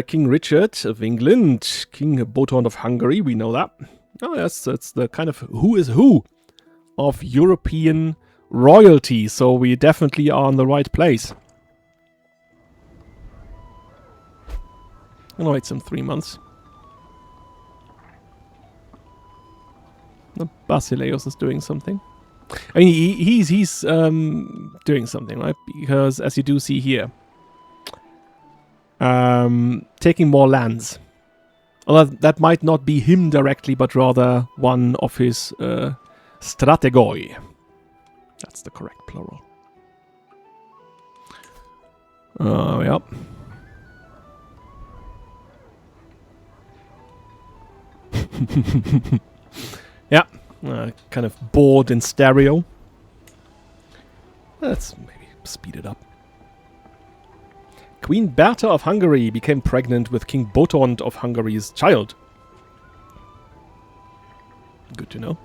King Richard of England. King Boton of Hungary, we know that. Oh, yes, that's the kind of who is who of European royalty, so we definitely are in the right place. I'll wait some 3 months. The Basileus is doing something. I mean, he's doing something, right? Because, as you do see here, taking more lands. Although that might not be him directly, but rather one of his strategoi. That's the correct plural. Yep. Yeah, kind of bored in stereo. Let's maybe speed it up. Queen Berta of Hungary became pregnant with King Botond of Hungary's child. Good to know.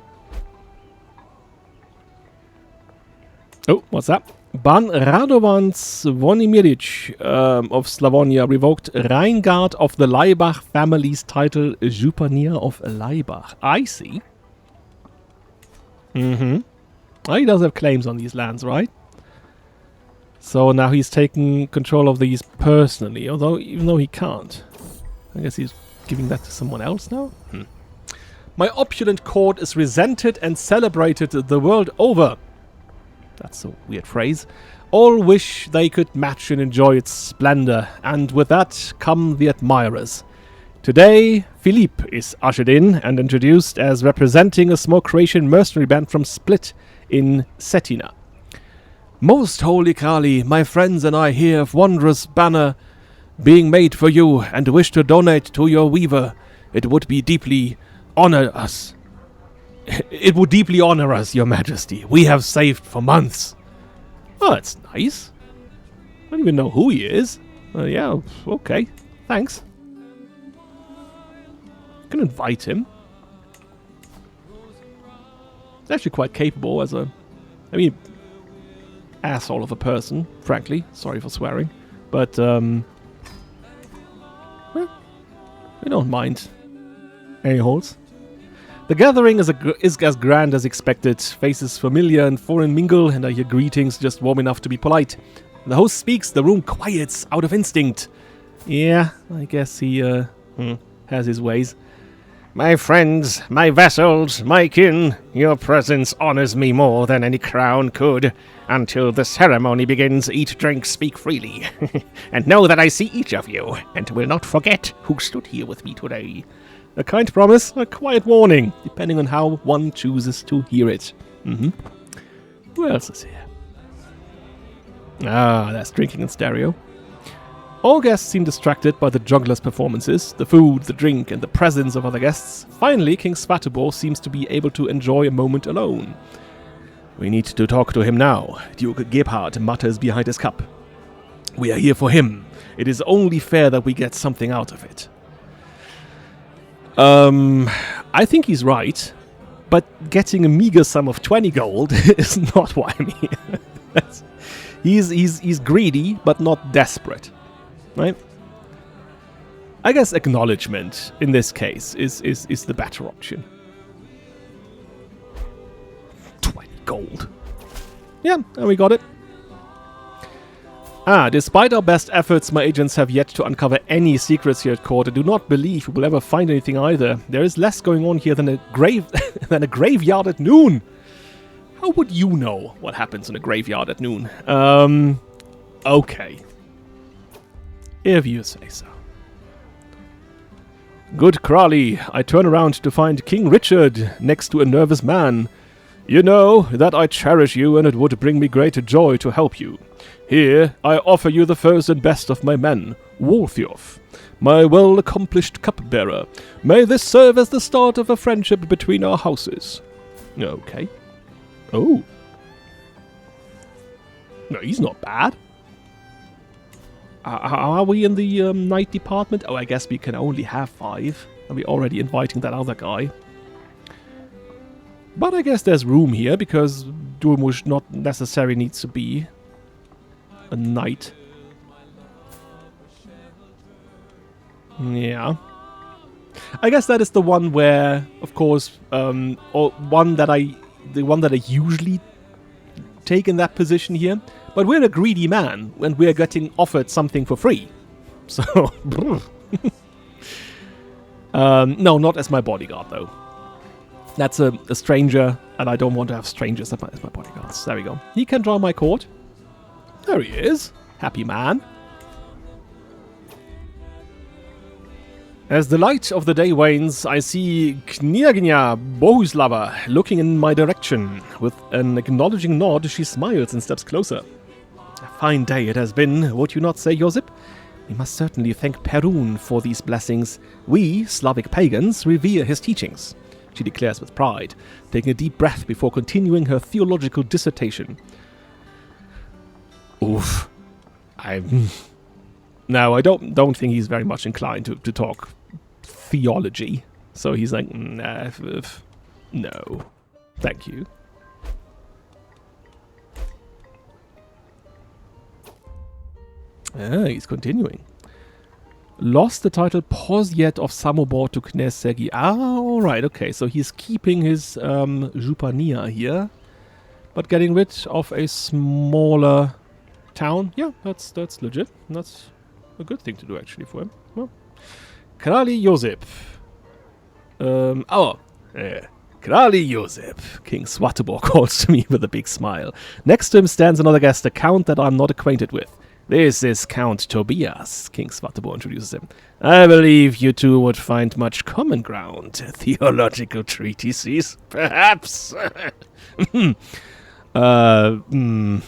Oh, what's that? Ban Radovan Zvonimirić of Slavonia revoked Reingard of the Laibach family's title Jupanier of Laibach. I see. Oh, he does have claims on these lands, right? So now he's taking control of these personally, although even though he can't. I guess he's giving that to someone else now? My opulent court is resented and celebrated the world over. That's a weird phrase. All wish they could match and enjoy its splendor, and with that come the admirers. Today, Philippe is ushered in and introduced as representing a small Croatian mercenary band from Split in Cetina. Most holy Kali, my friends and I hear of wondrous banner being made for you and wish to donate to your weaver. It would deeply honor us, your majesty. We have saved for months. Oh, that's nice. I don't even know who he is. Yeah, okay. Thanks. I can invite him. He's actually quite capable as asshole of a person, frankly. Sorry for swearing. But, well, we don't mind a-holes. The gathering is as grand as expected. Faces familiar and foreign mingle, and I hear greetings just warm enough to be polite. The host speaks, the room quiets out of instinct. Yeah, I guess he has his ways. My friends, my vassals, my kin, your presence honors me more than any crown could. Until the ceremony begins, eat, drink, speak freely. And know that I see each of you, and will not forget who stood here with me today. A kind promise, a quiet warning, depending on how one chooses to hear it. Who else is here? Ah, that's drinking in stereo. All guests seem distracted by the juggler's performances, the food, the drink, and the presence of other guests. Finally, King Svatobor seems to be able to enjoy a moment alone. We need to talk to him now, Duke Gebhard mutters behind his cup. We are here for him. It is only fair that we get something out of it. I think he's right, but getting a meager sum of 20 gold is not what I mean. He's greedy, but not desperate, right? I guess acknowledgement in this case is the better option. 20 gold. Yeah, and we got it. Despite our best efforts, my agents have yet to uncover any secrets here at court. I do not believe we will ever find anything either. There is less going on here than a graveyard at noon. How would you know what happens in a graveyard at noon? Okay. If you say so. Good Kralj, I turn around to find King Richard next to a nervous man. You know that I cherish you and it would bring me great joy to help you. Here, I offer you the first and best of my men, Walthiof, my well-accomplished cupbearer. May this serve as the start of a friendship between our houses. Okay. Oh. No, he's not bad. Are we in the knight department? Oh, I guess we can only have 5. And we're already inviting that other guy. But I guess there's room here, because Durmush not necessarily needs to be a knight. Yeah. I guess that is the one where, of course, the one that I usually take in that position here. But we're a greedy man, and we're getting offered something for free. So, no, not as my bodyguard, though. That's a stranger, and I don't want to have strangers as my bodyguards. There we go. He can draw my court. There he is. Happy man. As the light of the day wanes, I see Kniagina Bohuslava looking in my direction. With an acknowledging nod, she smiles and steps closer. A fine day it has been, would you not say, Josip? We must certainly thank Perun for these blessings. We, Slavic pagans, revere his teachings, she declares with pride, taking a deep breath before continuing her theological dissertation. Oof. No, I don't think he's very much inclined to talk theology. So he's like, nah, no. Thank you. He's continuing. Lost the title Poziet of Samobor to Knez Sergi. Alright, okay. So he's keeping his Jupania here, but getting rid of a smaller town. Yeah, that's legit. That's a good thing to do, actually, for him. Well, Kralj Josip. Kralj Josip, King Svatobor calls to me with a big smile. Next to him stands another guest, a count that I'm not acquainted with. This is Count Tobias, King Svatobor introduces him. I believe you two would find much common ground. Theological treatises, perhaps. Don't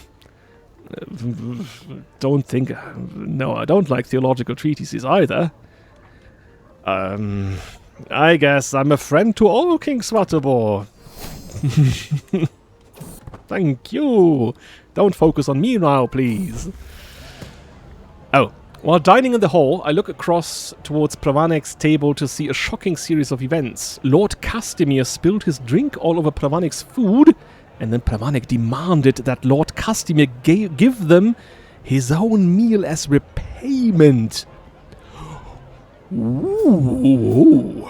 think... No, I don't like theological treatises either. I guess I'm a friend to all, King Svatobor. Thank you. Don't focus on me now, please. Oh, while dining in the hall, I look across towards Pravanek's table to see a shocking series of events. Lord Castimir spilled his drink all over Pravanek's food, and then Pravanek demanded that Lord Castimir give them his own meal as repayment. Ooh.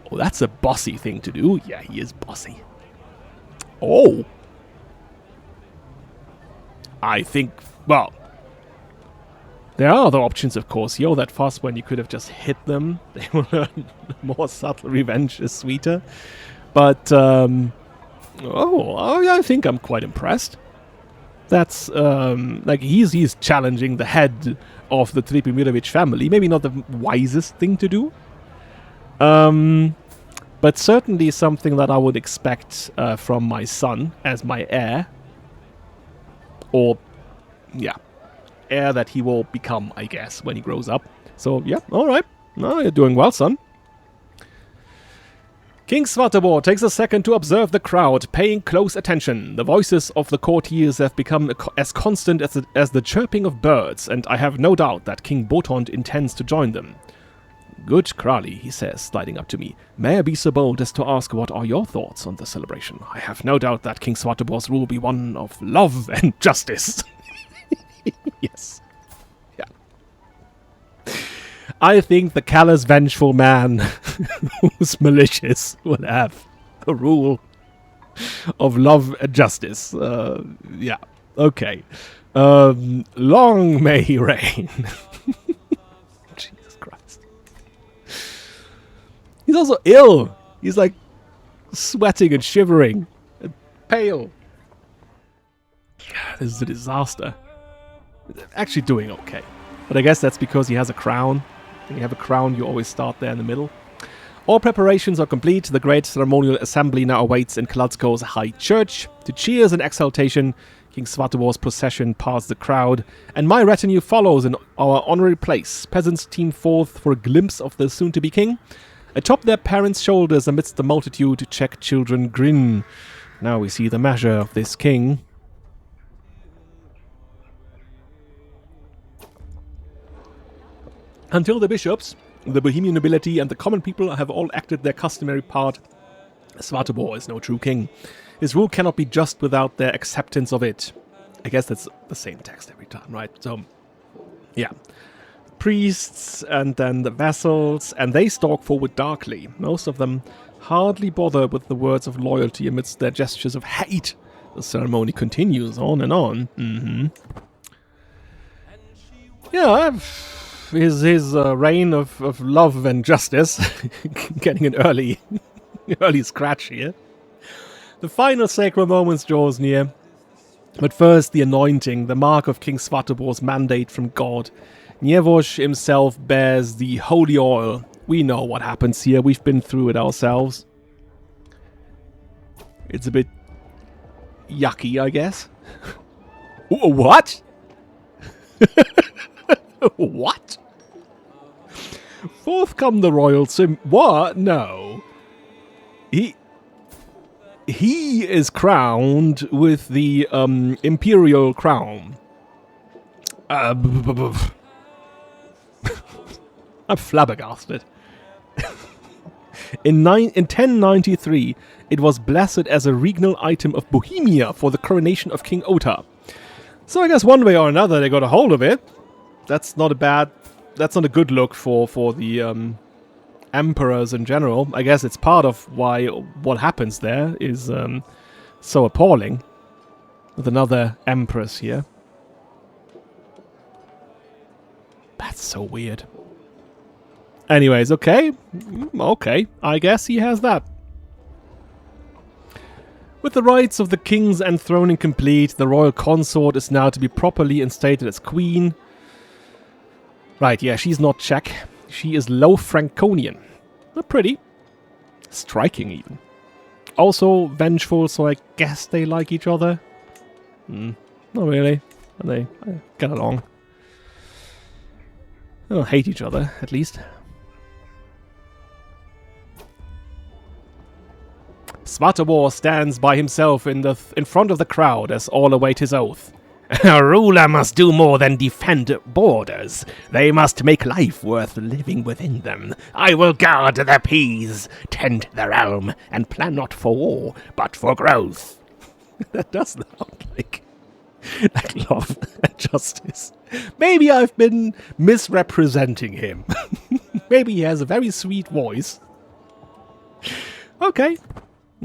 Oh, that's a bossy thing to do. Yeah, he is bossy. Oh. I think, well, there are other options, of course. Yo, that fast one, you could have just hit them. They will learn more subtle revenge is sweeter. But, I think I'm quite impressed. That's, like, he's challenging the head of the Trpimirović family. Maybe not the wisest thing to do. But certainly something that I would expect from my son as my heir. Or, yeah, heir that he will become, I guess, when he grows up. So, yeah, alright. No, you're doing well, son. King Svatobor takes a second to observe the crowd, paying close attention. The voices of the courtiers have become as constant as the chirping of birds, and I have no doubt that King Botond intends to join them. Good, Kralj, he says, sliding up to me. May I be so bold as to ask what are your thoughts on the celebration? I have no doubt that King Svatobor's rule will be one of love and justice. Yes. Yeah. I think the callous, vengeful man who's malicious will have a rule of love and justice. Yeah. Okay. Long may he reign. Jesus Christ. He's also ill. He's like sweating and shivering and pale. This is a disaster. Actually doing okay. But I guess that's because he has a crown. When you have a crown, you always start there in the middle. All preparations are complete. The great ceremonial assembly now awaits in Kladsko's High Church. To cheers and exultation, King Svatobor's procession past the crowd, and my retinue follows in our honorary place. Peasants teem forth for a glimpse of the soon-to-be king. Atop their parents' shoulders amidst the multitude, Czech children grin. Now we see the measure of this king. Until the bishops, the Bohemian nobility, and the common people have all acted their customary part, Svatobor is no true king. His rule cannot be just without their acceptance of it. I guess that's the same text every time, right? So, yeah. Priests, and then the vassals, and they stalk forward darkly. Most of them hardly bother with the words of loyalty amidst their gestures of hate. The ceremony continues on and on. Yeah, his reign of love and justice getting an early scratch here. The final sacred moments draws near, but first the anointing, the mark of King Svatobor's mandate from God. Nievosh himself bears the holy oil. We know what happens here. We've been through it ourselves. It's a bit yucky, I guess. What? What? Forth come the royal what? No. He is crowned with the imperial crown. I'm flabbergasted. In 1093, it was blessed as a regnal item of Bohemia for the coronation of King Ota. So I guess one way or another they got a hold of it. That's not a good look for the emperors in general. I guess it's part of why what happens there is so appalling. With another empress here. That's so weird. Anyways, okay. Okay, I guess he has that. With the rights of the king's enthroning complete, the royal consort is now to be properly instated as queen. Right, yeah, she's not Czech. She is Low Franconian. Not pretty. Striking, even. Also vengeful, so I guess they like each other. Not really. They get along. They don't hate each other, at least. Svatobor stands by himself in front of the crowd as all await his oath. A ruler must do more than defend borders. They must make life worth living within them. I will guard their peace, tend the realm, and plan not for war, but for growth. That does sound like love and justice. Maybe I've been misrepresenting him. Maybe he has a very sweet voice. Okay.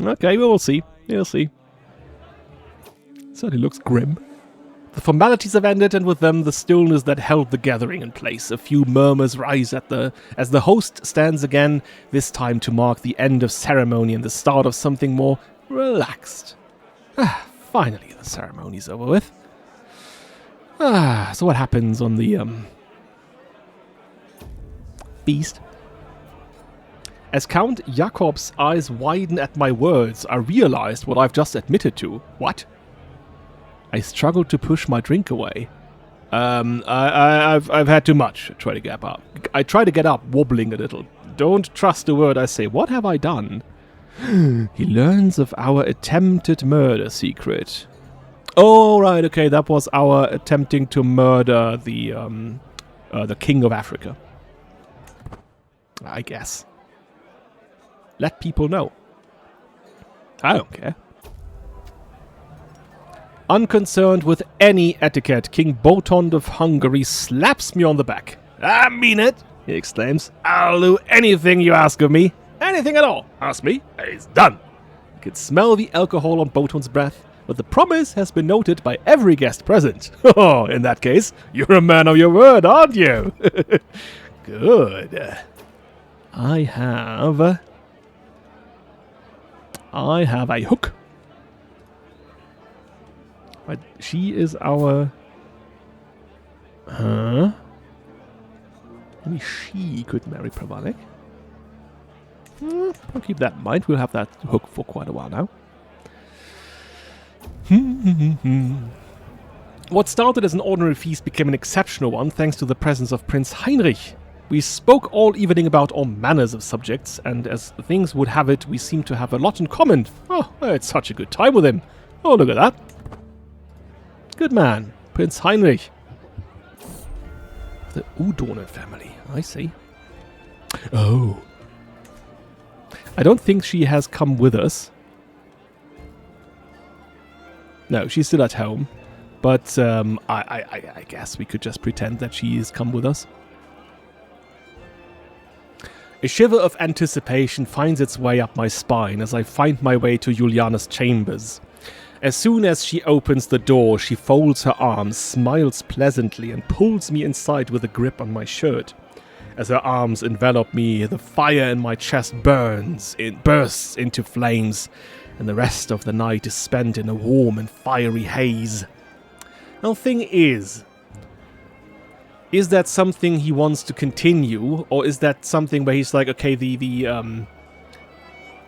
Okay, we'll see. We'll see. Certainly looks grim. The formalities have ended, and with them the stillness that held the gathering in place. A few murmurs rise as the host stands again, this time to mark the end of ceremony and the start of something more relaxed. Finally, the ceremony's over with. So what happens on the feast? As Count Jakob's eyes widen at my words, I realized what I've just admitted to. What? I struggled to push my drink away. I've had too much. Try to get up. I try to get up, wobbling a little. Don't trust a word I say. What have I done? He learns of our attempted murder secret. Oh, right, okay, that was our attempting to murder the King of Africa. I guess. Let people know. I don't care. Unconcerned with any etiquette, King Botond of Hungary slaps me on the back. I mean it, he exclaims. I'll do anything you ask of me. Anything at all. Ask me. It's done. I could smell the alcohol on Botond's breath, but the promise has been noted by every guest present. Oh, in that case, you're a man of your word, aren't you? Good. I have a hook. But she is our... Maybe she could marry Pravanik. I'll keep that in mind. We'll have that hook for quite a while now. What started as an ordinary feast became an exceptional one thanks to the presence of Prince Heinrich. We spoke all evening about all manners of subjects, and as things would have it, we seemed to have a lot in common. Oh, I had such a good time with him. Oh, look at that. Good man, Prince Heinrich. The Udonen family, I see. Oh. I don't think she has come with us. No, she's still at home. But I guess we could just pretend that she has come with us. A shiver of anticipation finds its way up my spine as I find my way to Juliana's chambers. As soon as she opens the door, she folds her arms, smiles pleasantly, and pulls me inside with a grip on my shirt. As her arms envelop me, the fire in my chest bursts into flames, and the rest of the night is spent in a warm and fiery haze. Now, the thing is that something he wants to continue, or is that something where he's like, okay, the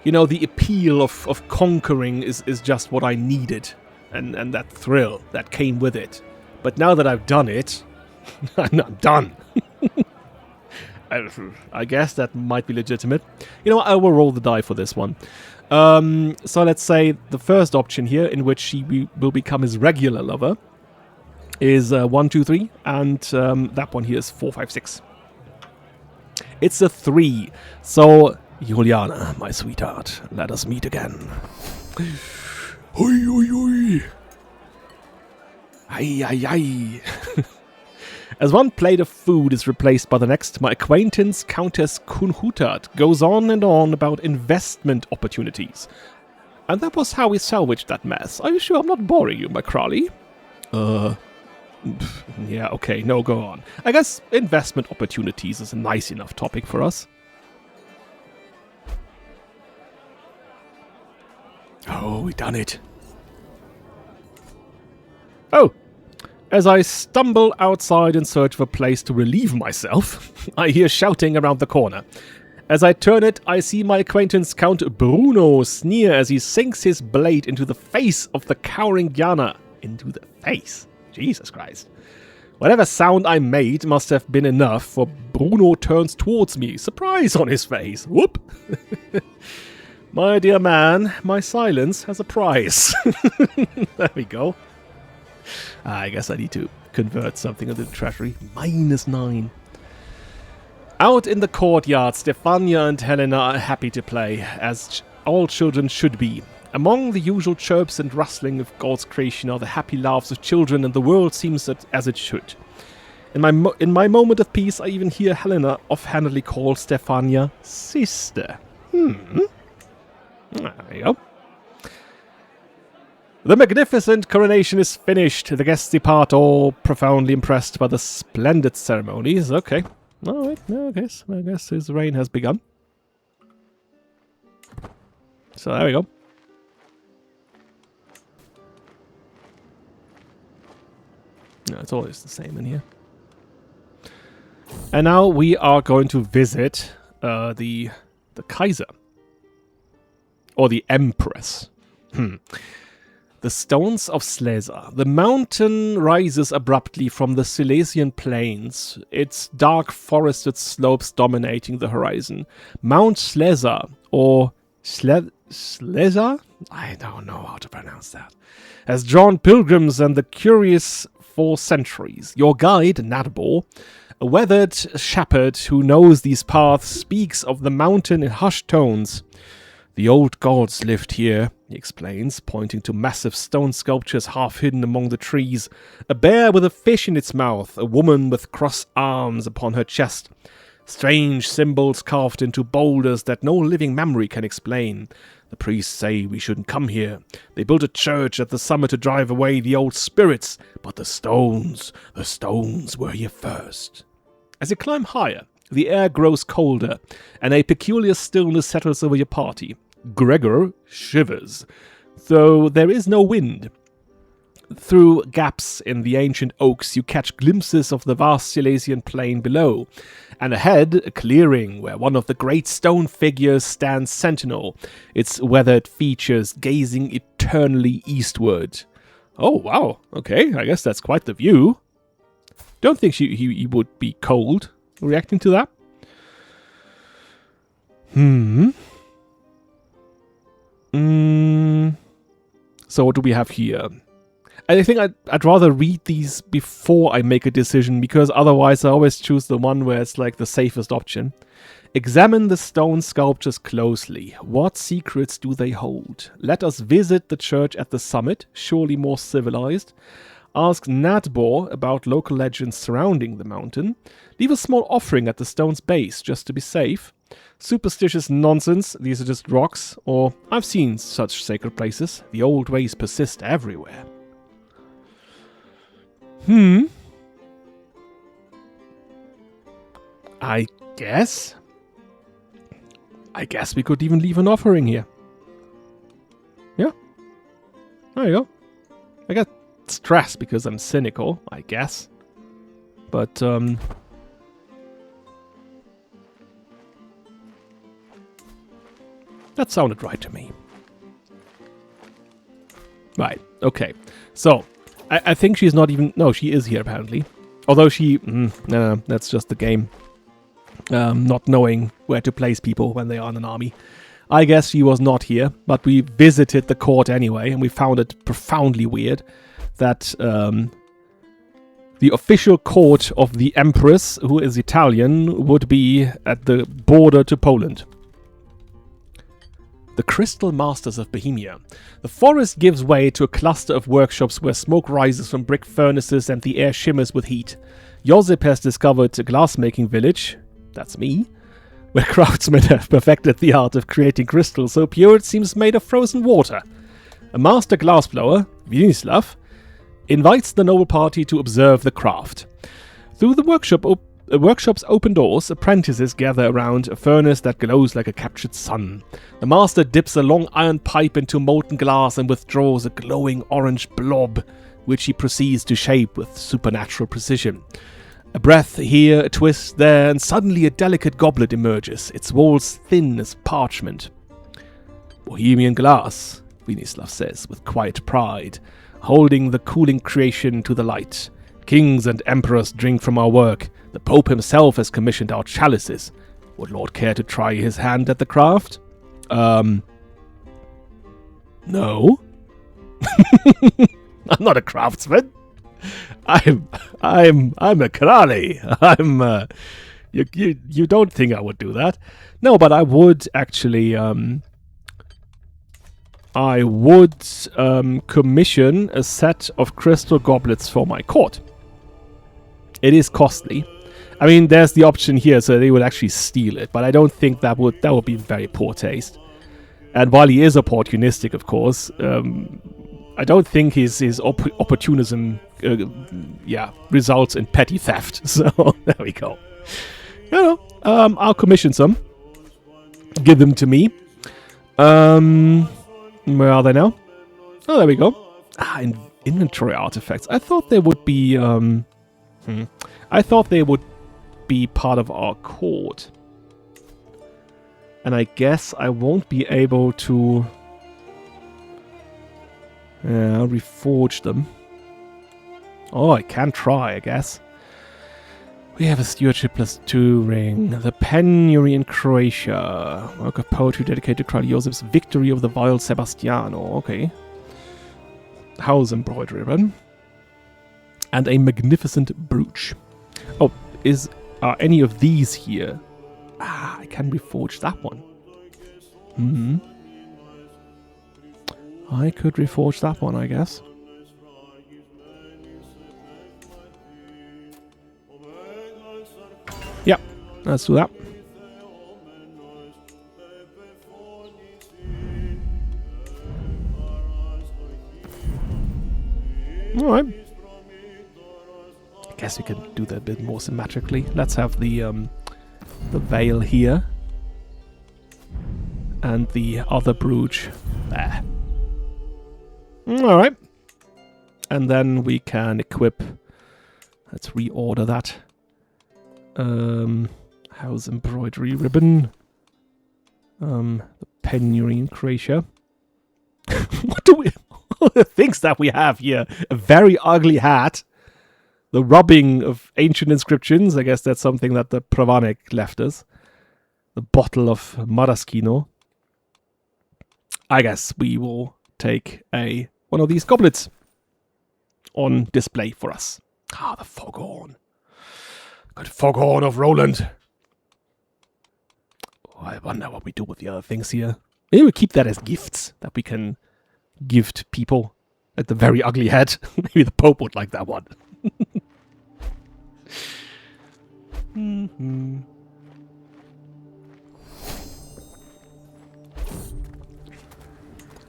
appeal of conquering is just what I needed, and that thrill that came with it. But now that I've done it, I'm done. I guess that might be legitimate. You know what, I will roll the die for this one. So let's say the first option here, in which she will become his regular lover, is 1, 2, 3, and that one here is 4, 5, 6. It's a 3. So, Juliana, my sweetheart, let us meet again. Hoi, hoi, hoi. Ai, ai, ai. As one plate of food is replaced by the next, my acquaintance, Countess Kunhutat, goes on and on about investment opportunities. And that was how we salvaged that mess. Are you sure I'm not boring you, my Kralj? Yeah, okay, no, go on. I guess investment opportunities is a nice enough topic for us. Oh, we done it. Oh. As I stumble outside in search of a place to relieve myself, I hear shouting around the corner. As I turn it, I see my acquaintance Count Bruno sneer as he sinks his blade into the face of the cowering Jana. Into the face? Jesus Christ. Whatever sound I made must have been enough, for Bruno turns towards me, surprise on his face. Whoop! My dear man, my silence has a price. There we go. I guess I need to convert something into the treasury. -9. Out in the courtyard, Stefania and Helena are happy to play, as all children should be. Among the usual chirps and rustling of God's creation are the happy laughs of children, and the world seems as it should. In my moment of peace, I even hear Helena offhandedly call Stefania sister. There you go. The magnificent coronation is finished. The guests depart all profoundly impressed by the splendid ceremonies. Okay. Alright, no, I guess his reign has begun. So there we go. No, it's always the same in here. And now we are going to visit the Kaiser. Or the Empress. The Stones of Sleza. The mountain rises abruptly from the Silesian plains, its dark forested slopes dominating the horizon. Mount Sleza, or Sleza? I don't know how to pronounce that. Has drawn pilgrims and the curious for centuries. Your guide, Nadbor, a weathered shepherd who knows these paths, speaks of the mountain in hushed tones. The old gods lived here, he explains, pointing to massive stone sculptures half hidden among the trees. A bear with a fish in its mouth, a woman with crossed arms upon her chest. Strange symbols carved into boulders that no living memory can explain. The priests say we shouldn't come here. They built a church at the summit to drive away the old spirits, but the stones were here first. As you climb higher, the air grows colder, and a peculiar stillness settles over your party. Gregor shivers, though there is no wind. Through gaps in the ancient oaks, you catch glimpses of the vast Silesian plain below, and ahead, a clearing where one of the great stone figures stands sentinel, its weathered features gazing eternally eastward. Oh, wow. Okay, I guess that's quite the view. Don't think he would be cold reacting to that. So what do we have here? I think I'd rather read these before I make a decision, because otherwise I always choose the one where it's like the safest option. Examine the stone sculptures closely. What secrets do they hold? Let us visit the church at the summit, surely more civilized. Ask Nadbor about local legends surrounding the mountain. Leave a small offering at the stone's base, just to be safe. Superstitious nonsense, these are just rocks. Or, I've seen such sacred places. The old ways persist everywhere. I guess we could even leave an offering here. Yeah. There you go. I get stressed because I'm cynical, I guess. But, that sounded right to me. Right, okay. So, I think she's not even... No, she is here, apparently. Although she... no, that's just the game. Not knowing where to place people when they are in an army. I guess she was not here, but we visited the court anyway, and we found it profoundly weird that the official court of the Empress, who is Italian, would be at the border to Poland. The Crystal Masters of Bohemia. The forest gives way to a cluster of workshops where smoke rises from brick furnaces and the air shimmers with heat. Josip has discovered a glassmaking village, that's me, where craftsmen have perfected the art of creating crystal so pure it seems made of frozen water. A master glassblower, Vinislav, invites the noble party to observe the craft. Through the workshop The workshop's open doors, apprentices gather around a furnace that glows like a captured sun. The master dips a long iron pipe into molten glass and withdraws a glowing orange blob, which he proceeds to shape with supernatural precision. A breath here, a twist there, and suddenly a delicate goblet emerges, its walls thin as parchment. Bohemian glass, Venislav says with quiet pride, holding the cooling creation to the light. Kings and emperors drink from our work. The Pope himself has commissioned our chalices. Would Lord care to try his hand at the craft? No. I'm not a craftsman. I'm a Kralj. You don't think I would do that? No, but I would actually commission a set of crystal goblets for my court. It is costly. I mean, there's the option here, so they would actually steal it, but I don't think that would be very poor taste. And while he is opportunistic, of course, I don't think his opportunism results in petty theft. So there we go. I'll commission some. Give them to me. Where are they now? Oh, there we go. Inventory artifacts. I thought they would be. I thought they would be part of our court. And I guess I won't be able to reforge them. Oh, I can try, I guess. We have a stewardship +2 ring. The penury in Croatia. Work of poetry dedicated to Kralj Josef's victory over the vile Sebastiano. Okay. House embroidery ribbon. And a magnificent brooch. Oh, are any of these here? I can reforge that one. I could reforge that one, I guess. Yeah, let's do that. Alright. I guess we can do that a bit more symmetrically. Let's have the veil here. And the other brooch there. Alright. And then we can equip. Let's reorder that. House embroidery ribbon. The penury in Croatia. What do we... the things that we have here. A very ugly hat. The rubbing of ancient inscriptions. I guess that's something that the Pravanik left us. The bottle of Maraschino. I guess we will take one of these goblets on display for us. The foghorn. Good foghorn of Roland. Oh, I wonder what we do with the other things here. Maybe we keep that as gifts that we can gift people at the very ugly head. Maybe the Pope would like that one.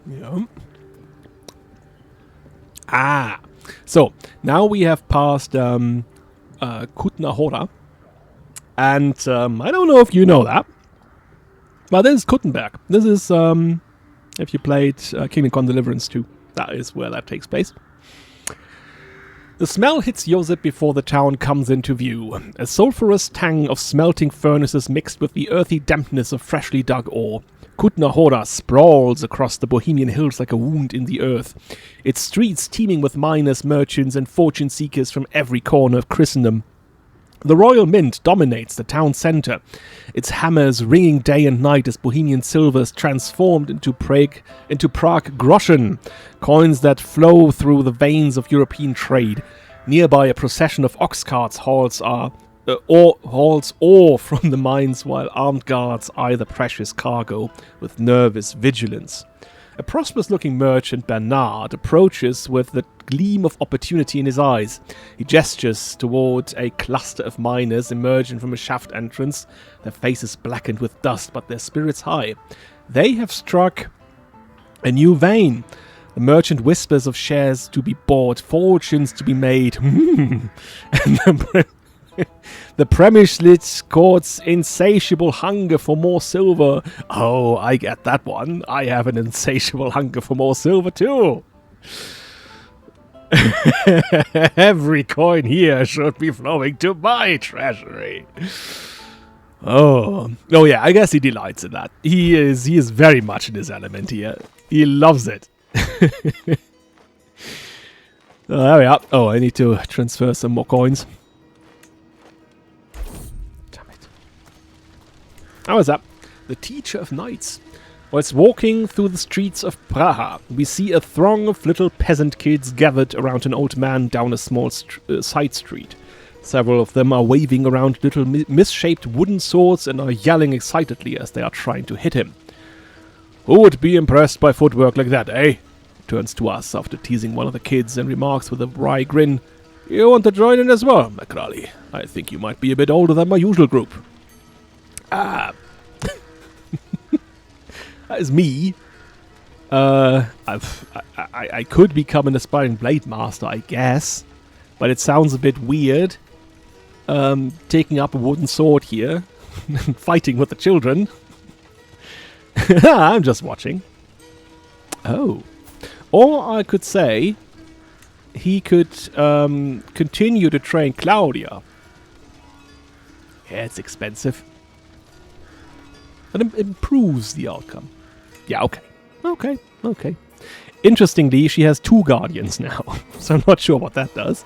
Yeah. So now we have passed Kutna Hora, and I don't know if you know that, but this is Kuttenberg. This is if you played Kingdom Come Deliverance 2, that is where that takes place. The smell hits Josep before the town comes into view. A sulphurous tang of smelting furnaces mixed with the earthy dampness of freshly dug ore. Kutna Hora sprawls across the Bohemian hills like a wound in the earth, its streets teeming with miners, merchants, and fortune seekers from every corner of Christendom. The Royal Mint dominates the town centre, its hammers ringing day and night as Bohemian silver is transformed into Prague groschen, coins that flow through the veins of European trade. Nearby, a procession of ox carts hauls ore from the mines while armed guards eye the precious cargo with nervous vigilance. A prosperous-looking merchant, Bernard, approaches with the gleam of opportunity in his eyes. He gestures toward a cluster of miners emerging from a shaft entrance, their faces blackened with dust, but their spirits high. They have struck a new vein. The merchant whispers of shares to be bought, fortunes to be made. And The Premiership court's insatiable hunger for more silver. Oh, I get that one. I have an insatiable hunger for more silver too. Every coin here should be flowing to my treasury. Oh yeah, I guess he delights in that. He is very much in his element here. He loves it. There we are. Oh, I need to transfer some more coins. Damn it. How is that? The teacher of knights. Whilst walking through the streets of Praha, we see a throng of little peasant kids gathered around an old man down a small side street. Several of them are waving around little misshaped wooden swords and are yelling excitedly as they are trying to hit him. Who would be impressed by footwork like that, eh? Turns to us after teasing one of the kids and remarks with a wry grin, You want to join in as well, Kralj? I think you might be a bit older than my usual group. Ah. That is me. I could become an aspiring blade master, I guess. But it sounds a bit weird. Taking up a wooden sword here. And fighting with the children. I'm just watching. Oh. Or I could say he could continue to train Claudia. Yeah, it's expensive. But it improves the outcome. Yeah, okay. Interestingly, she has 2 guardians now, so I'm not sure what that does.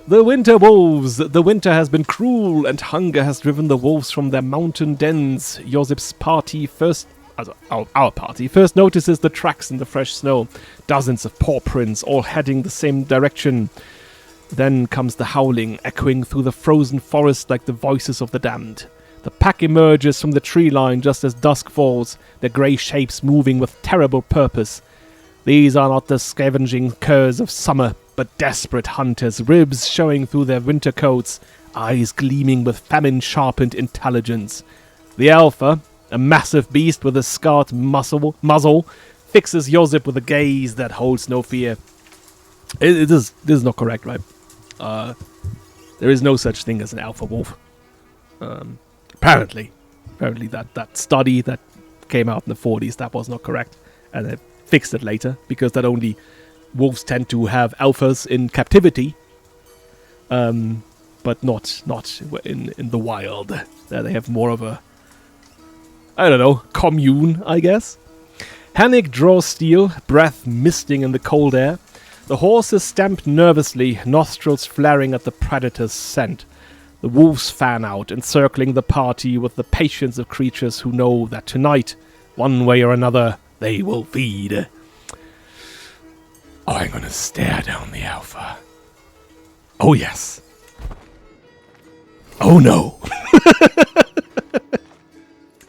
The winter wolves. The winter has been cruel, and hunger has driven the wolves from their mountain dens. Josip's party our party first notices the tracks in the fresh snow. Dozens of paw prints, all heading the same direction. Then comes the howling, echoing through the frozen forest like the voices of the damned. The pack emerges from the tree line just as dusk falls, their grey shapes moving with terrible purpose. These are not the scavenging curs of summer, but desperate hunters, ribs showing through their winter coats, eyes gleaming with famine-sharpened intelligence. The Alpha, a massive beast with a scarred muzzle, fixes Josip with a gaze that holds no fear. This is not correct, right? There is no such thing as an alpha wolf. Apparently that study that came out in the 40s, that was not correct, and they fixed it later because that only wolves tend to have alphas in captivity, but not in the wild. There they have more of a, I don't know, commune, I guess. Hennig draws steel, breath misting in the cold air. The horses stamped nervously, nostrils flaring at the predator's scent. The wolves fan out, encircling the party with the patience of creatures who know that tonight, one way or another, they will feed. Oh, I'm gonna stare down the Alpha. Oh, yes. Oh, no.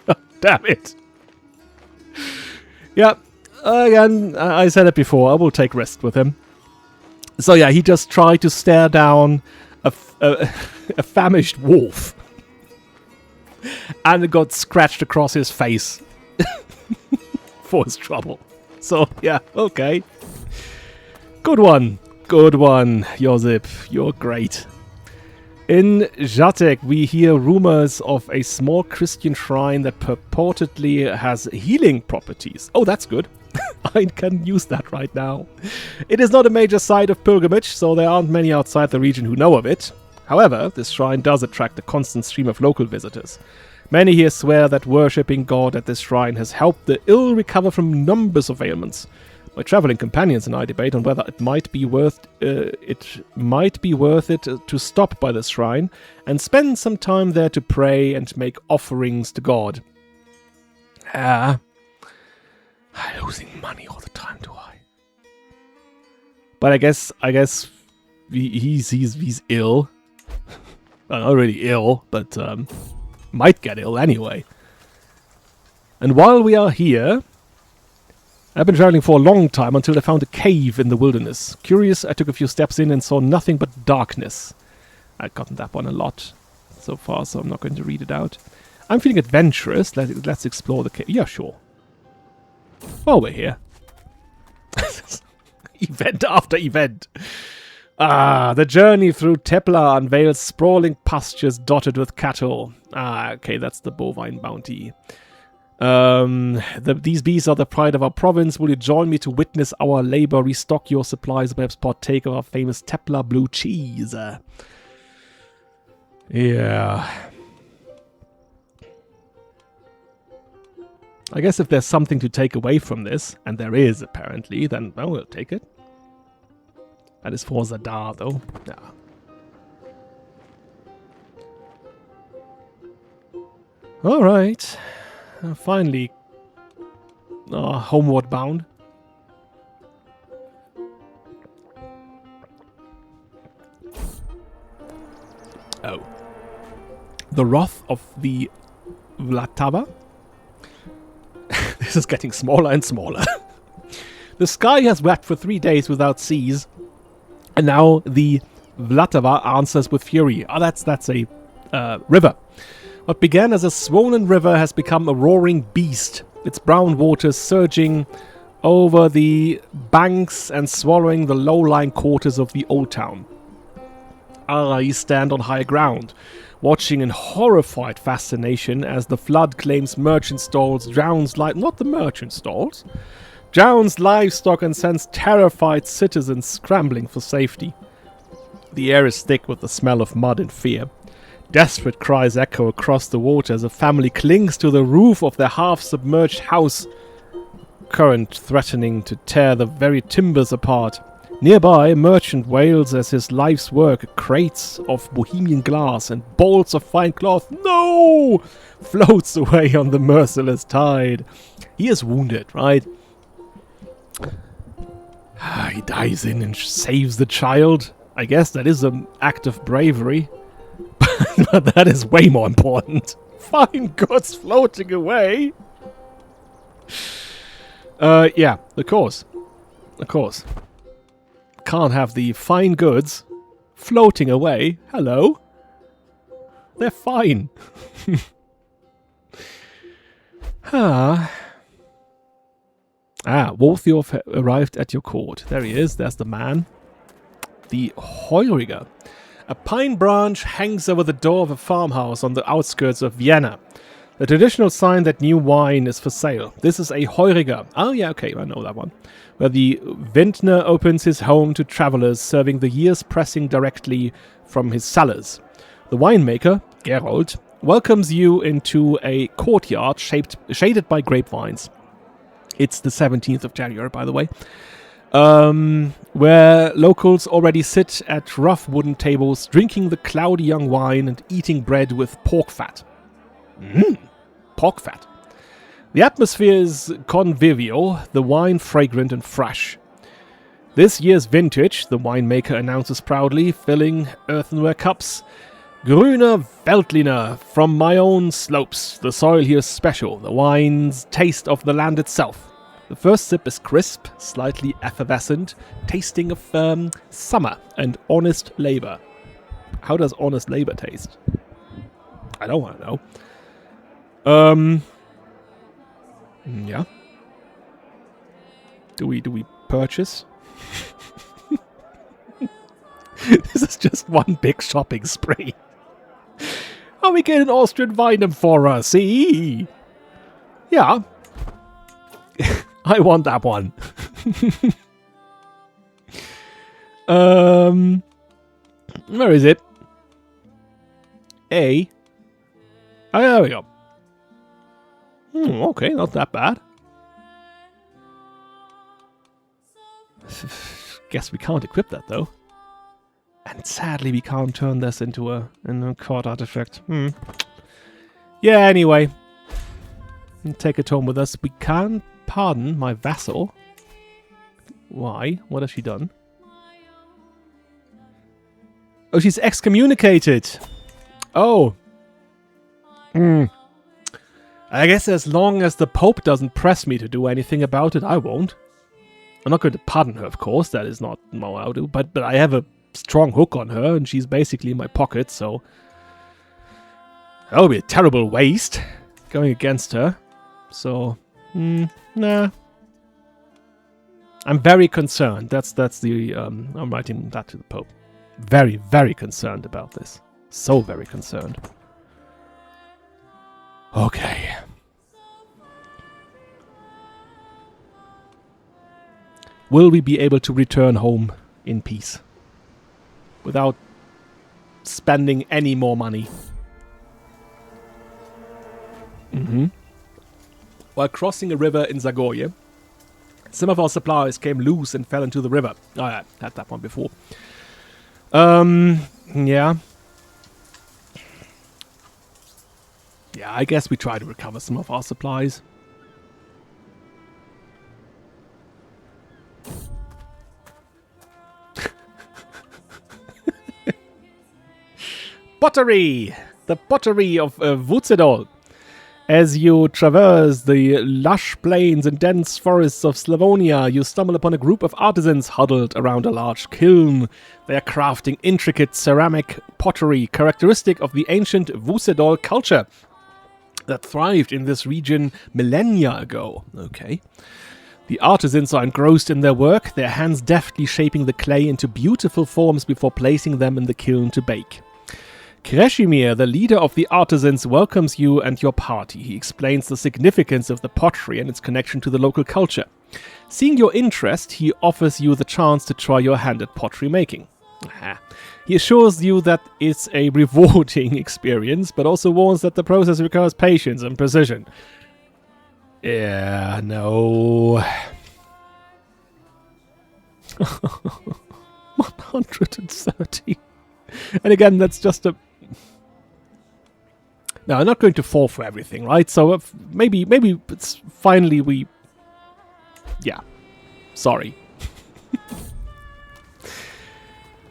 Oh, damn it. Yeah, again, I said it before, I will take rest with him. So yeah, he just tried to stare down a famished wolf. And it got scratched across his face for his trouble. So yeah, okay. Good one, Josip. You're great. In Žatec, we hear rumors of a small Christian shrine that purportedly has healing properties. Oh, that's good. I can use that right now. It is not a major site of pilgrimage, so there aren't many outside the region who know of it. However, this shrine does attract a constant stream of local visitors. Many here swear that worshipping God at this shrine has helped the ill recover from numbers of ailments. My traveling companions and I debate on whether it might be worth it to stop by this shrine and spend some time there to pray and make offerings to God. I'm losing money all the time, do I? But I guess he's ill. Well, not really ill, but might get ill anyway. And while we are here, I've been traveling for a long time until I found a cave in the wilderness. Curious, I took a few steps in and saw nothing but darkness. I've gotten that one a lot so far, so I'm not going to read it out. I'm feeling adventurous. Let's explore the cave. Yeah, sure. While we're here. Event after event. Ah, the journey through Tepla unveils sprawling pastures dotted with cattle. Ah, okay, that's the bovine bounty. These bees are the pride of our province. Will you join me to witness our labor, restock your supplies, perhaps partake of our famous Tepla blue cheese? Yeah. I guess if there's something to take away from this, and there is apparently, then well, we'll take it. That is for Zadar, though. Yeah. Alright. Finally. Homeward bound. Oh. The Wrath of the Vlatava. This is getting smaller and smaller. The sky has wept for 3 days without seas. And now the Vlatava answers with fury. Oh, that's a river. What began as a swollen river has become a roaring beast. Its brown waters surging over the banks and swallowing the low-lying quarters of the old town. I stand on high ground, watching in horrified fascination as the flood claims merchant stalls, drowns not the merchant stalls, drowns livestock and sends terrified citizens scrambling for safety. The air is thick with the smell of mud and fear. Desperate cries echo across the water as a family clings to the roof of their half-submerged house, current threatening to tear the very timbers apart. Nearby, a merchant wails as his life's work, crates of Bohemian glass and bolts of fine cloth, no! Floats away on the merciless tide. He is wounded, right? He dives in and saves the child. I guess that is an act of bravery. But that is way more important. Fine goods floating away. Yeah, of course. Of course. Can't have the fine goods floating away. Hello? They're fine. Wolfjorf arrived at your court. There he is. There's the man. The Heuriger. A pine branch hangs over the door of a farmhouse on the outskirts of Vienna. The traditional sign that new wine is for sale. This is a Heuriger. Oh yeah, okay, I know that one. Where the vintner opens his home to travelers, serving the years pressing directly from his cellars. The winemaker, Gerold, welcomes you into a courtyard shaded by grapevines. It's the 17th of January, by the way. Where locals already sit at rough wooden tables, drinking the cloudy young wine and eating bread with pork fat. Pork fat. The atmosphere is convivial, the wine fragrant and fresh. This year's vintage, the winemaker announces proudly, filling earthenware cups. Grüner Veltliner from my own slopes. The soil here is special, the wine's taste of the land itself. The first sip is crisp, slightly effervescent, tasting of summer and honest labor. How does honest labor taste? I don't want to know. Yeah. Do we purchase? This is just one big shopping spree. Oh, we get an Austrian Weinem for us, see? Yeah. I want that one. Where is it? A. Oh, there we go. Okay, not that bad. Guess we can't equip that, though. And sadly, we can't turn this into a court artifact. Yeah, anyway. Take it home with us. We can't pardon my vassal. Why? What has she done? Oh, she's excommunicated. Oh. I guess as long as the Pope doesn't press me to do anything about it, I won't. I'm not going to pardon her, of course. That is not what I'll do. But I have a strong hook on her, and she's basically in my pocket, so... That would be a terrible waste, going against her. So, nah. I'm very concerned. That's the I'm writing that to the Pope. Very, very concerned about this. So very concerned. Okay. Will we be able to return home in peace? Without spending any more money? While crossing a river in Zagorje, some of our supplies came loose and fell into the river. Oh, yeah, had that one before. Yeah. Yeah, I guess we try to recover some of our supplies. Pottery! The pottery of Vucedol. As you traverse the lush plains and dense forests of Slavonia, you stumble upon a group of artisans huddled around a large kiln. They are crafting intricate ceramic pottery, characteristic of the ancient Vucedol culture that thrived in this region millennia ago. Okay. The artisans are engrossed in their work, their hands deftly shaping the clay into beautiful forms before placing them in the kiln to bake. Krešimir, the leader of the artisans, welcomes you and your party. He explains the significance of the pottery and its connection to the local culture. Seeing your interest, he offers you the chance to try your hand at pottery making. He assures you that it's a rewarding experience, but also warns that the process requires patience and precision. Yeah, no. 130. And again, that's just a... No, I'm not going to fall for everything, right? So maybe it's finally we... Yeah. Sorry.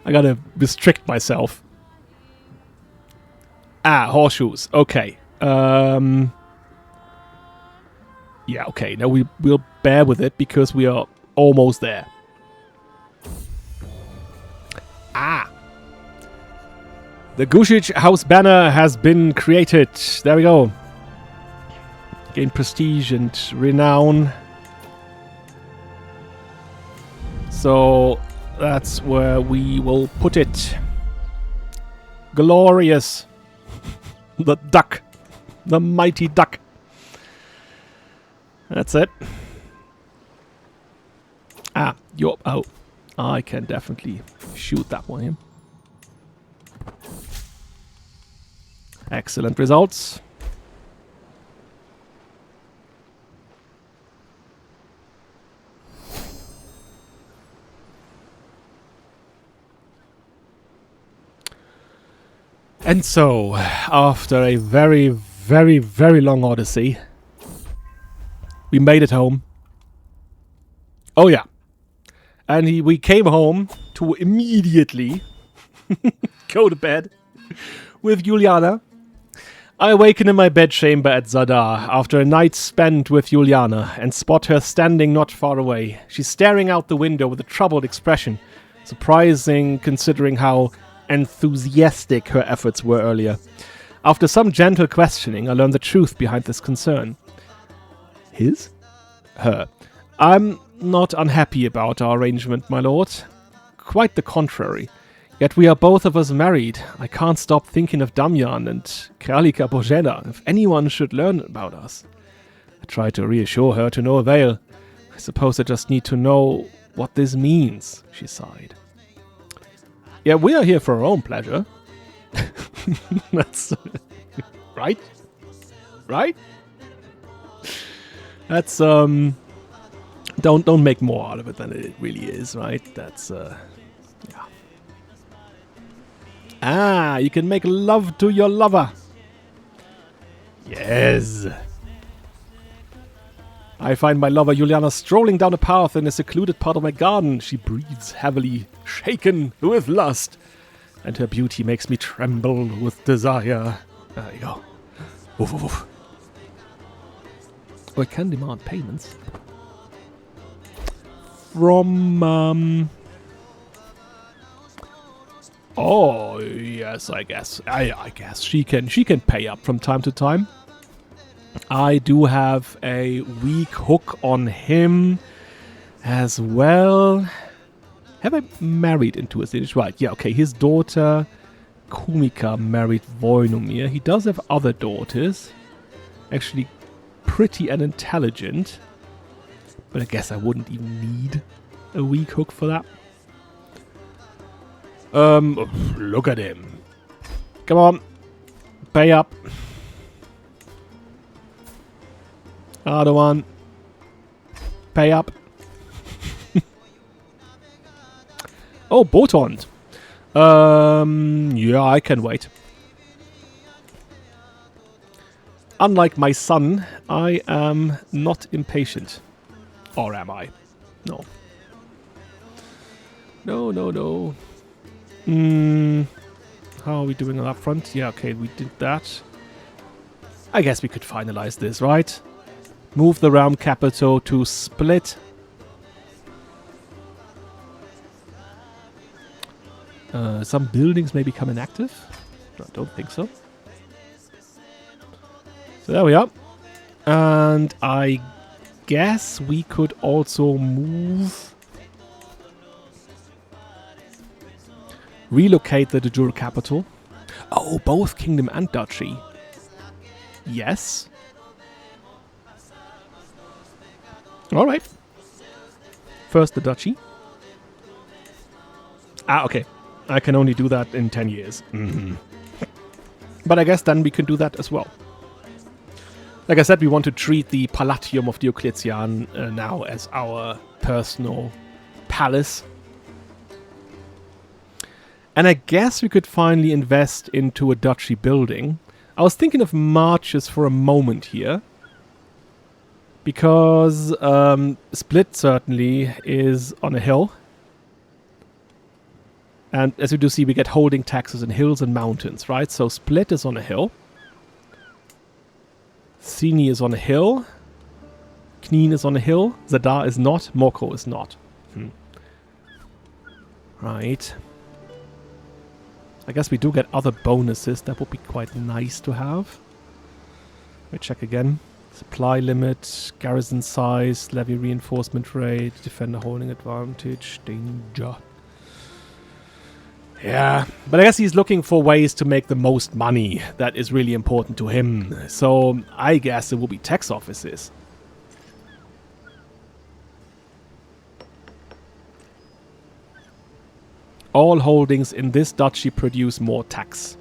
I gotta restrict myself. Horseshoes. Okay. Yeah, okay. Now we'll bear with it because we are almost there. The Gušić house banner has been created. There we go. Gain prestige and renown. So that's where we will put it. Glorious. The duck. The mighty duck. That's it. Oh, I can definitely shoot that one in. Excellent results. And so, after a very, very, very long odyssey, we made it home. Oh yeah. And we came home to immediately go to bed with Juliana. I awaken in my bedchamber at Zadar after a night spent with Juliana and spot her standing not far away. She's staring out the window with a troubled expression, surprising considering how enthusiastic her efforts were earlier. After some gentle questioning, I learned the truth behind this concern. His? Her. I'm not unhappy about our arrangement, my lord. Quite the contrary. Yet we are both of us married. I can't stop thinking of Damian and Kralika Božena, if anyone should learn about us. I tried to reassure her to no avail. I suppose I just need to know what this means, she sighed. Yeah, we are here for our own pleasure. That's... right? Right? That's, Don't make more out of it than it really is, right? That's, yeah. You can make love to your lover. Yes. I find my lover Juliana strolling down a path in a secluded part of my garden. She breathes heavily, shaken with lust, and her beauty makes me tremble with desire. There you go. Oof, oof, oof. Oh, I can demand payments from Oh yes, I guess. I guess she can pay up from time to time. I do have a weak hook on him. as well. Have I married into a city? Right, yeah, okay. His daughter, Kumika, married Voinomir. He does have other daughters. Actually, pretty and intelligent. But I guess I wouldn't even need a weak hook for that. Look at him. Come on. Pay up. Other one. Pay up. Oh, Botond. Yeah, I can wait. Unlike my son, I am not impatient. Or am I? No. No, no, no. How are we doing on that front? Yeah, okay, we did that. I guess we could finalize this, right? Move the realm capital to Split. Some buildings may become inactive. I don't think so. So there we are. And I guess we could also move... relocate the de jure capital. Oh, both kingdom and duchy. Yes. Alright. First the duchy. Ah, okay. I can only do that in 10 years. But I guess then we can do that as well. Like I said, we want to treat the Palatium of Diocletian now as our personal palace. And I guess we could finally invest into a duchy building. I was thinking of marches for a moment here. Because Split certainly is on a hill. And as you do see, we get holding taxes in hills and mountains, right? So Split is on a hill. Sini is on a hill. Kneen is on a hill. Zadar is not. Moko is not. Right. I guess we do get other bonuses. That would be quite nice to have. Let me check again. Supply limit, garrison size, levy reinforcement rate, defender holding advantage, danger. Yeah, but I guess he's looking for ways to make the most money. That is really important to him. So I guess it will be tax offices. All holdings in this duchy produce more tax.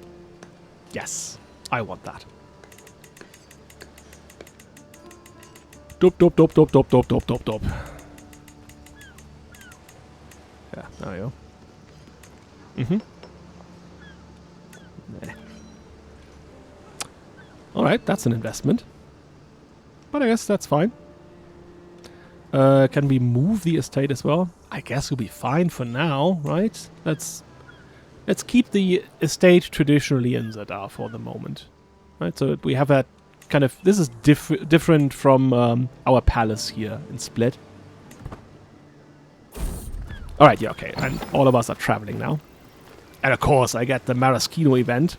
Yes, I want that. Dop, dop, dop, dop, dop, dop, dop, dop, dop. Yeah, there we go. Nah. Alright, that's an investment. But I guess that's fine. Can we move the estate as well? I guess we'll be fine for now, right? Let's keep the estate traditionally in Zadar for the moment. Right, so we have a kind of... This is different from our palace here in Split. Alright, yeah, okay. And all of us are traveling now. And of course, I get the Maraschino event.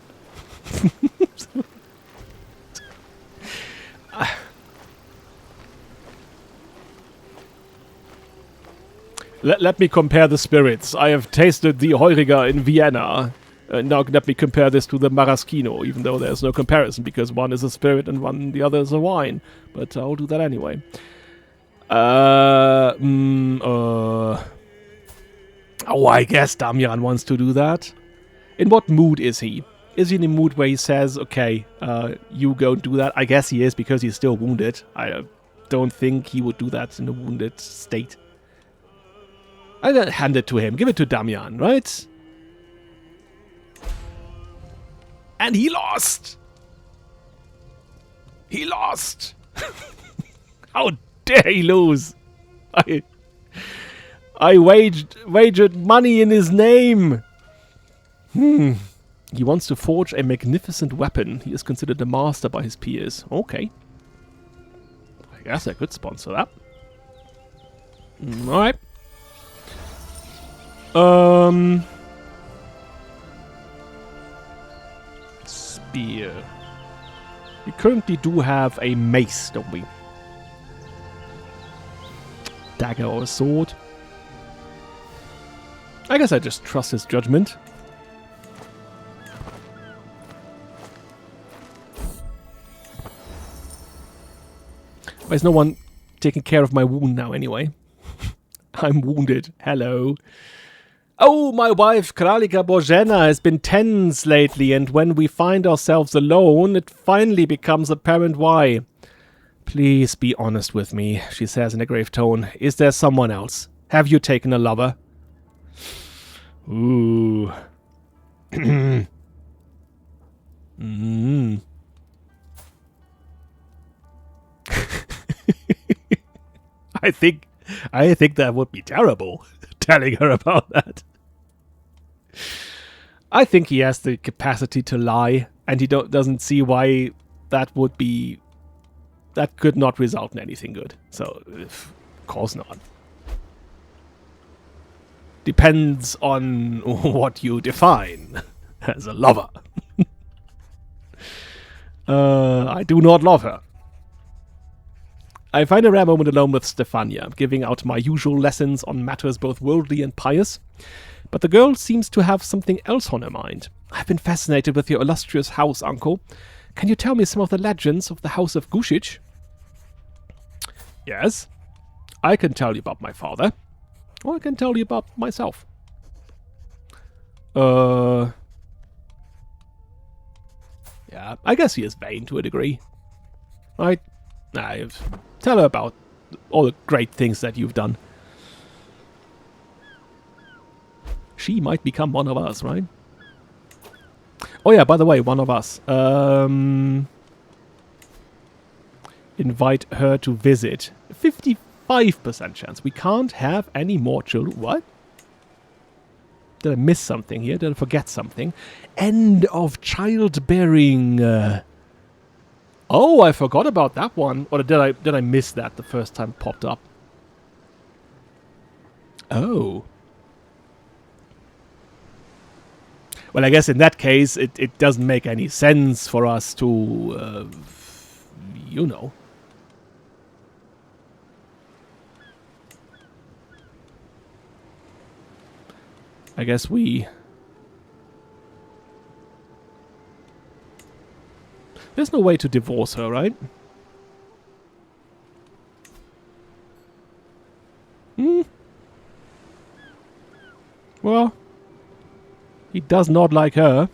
Let me compare the spirits. I have tasted the Heuriger in Vienna. Now let me compare this to the Maraschino, even though there's no comparison, because one is a spirit and the other is a wine. But I'll do that anyway. Oh, I guess Damian wants to do that. In what mood is he? Is he in a mood where he says, okay, you go do that? I guess he is, because he's still wounded. I don't think he would do that in a wounded state. I'll hand it to him. Give it to Damian, right? And he lost! He lost! How dare he lose? I wagered money in his name! He wants to forge a magnificent weapon. He is considered a master by his peers. Okay. I guess I could sponsor that. Alright. Spear. We currently do have a mace, don't we? dagger or a sword. I guess I just trust his judgment. There's no one taking care of my wound now anyway. I'm wounded. Hello. Oh, my wife, Kralika Bożena, has been tense lately, and when we find ourselves alone, it finally becomes apparent why. Please be honest with me, she says in a grave tone. Is there someone else? Have you taken a lover? Ooh. I think that would be terrible, telling her about that. I think he has the capacity to lie, and he doesn't see why that could not result in anything good. So, of course not. Depends on what you define as a lover. I do not love her. I find a rare moment alone with Stefania, giving out my usual lessons on matters both worldly and pious. But the girl seems to have something else on her mind. I've been fascinated with your illustrious house, uncle. Can you tell me some of the legends of the house of Gušić? Yes. I can tell you about my father. Or I can tell you about myself. Yeah, I guess he is vain to a degree. Tell her about all the great things that you've done. She might become one of us, right? Oh yeah, by the way, one of us. Invite her to visit. 55% chance. We can't have any more children. What? Did I miss something here? Did I forget something? End of childbearing. Oh, I forgot about that one. Or did I miss that the first time it popped up? Oh. Well, I guess in that case, it doesn't make any sense for us to, you know. I guess we... There's no way to divorce her, right? Well, he does not like her.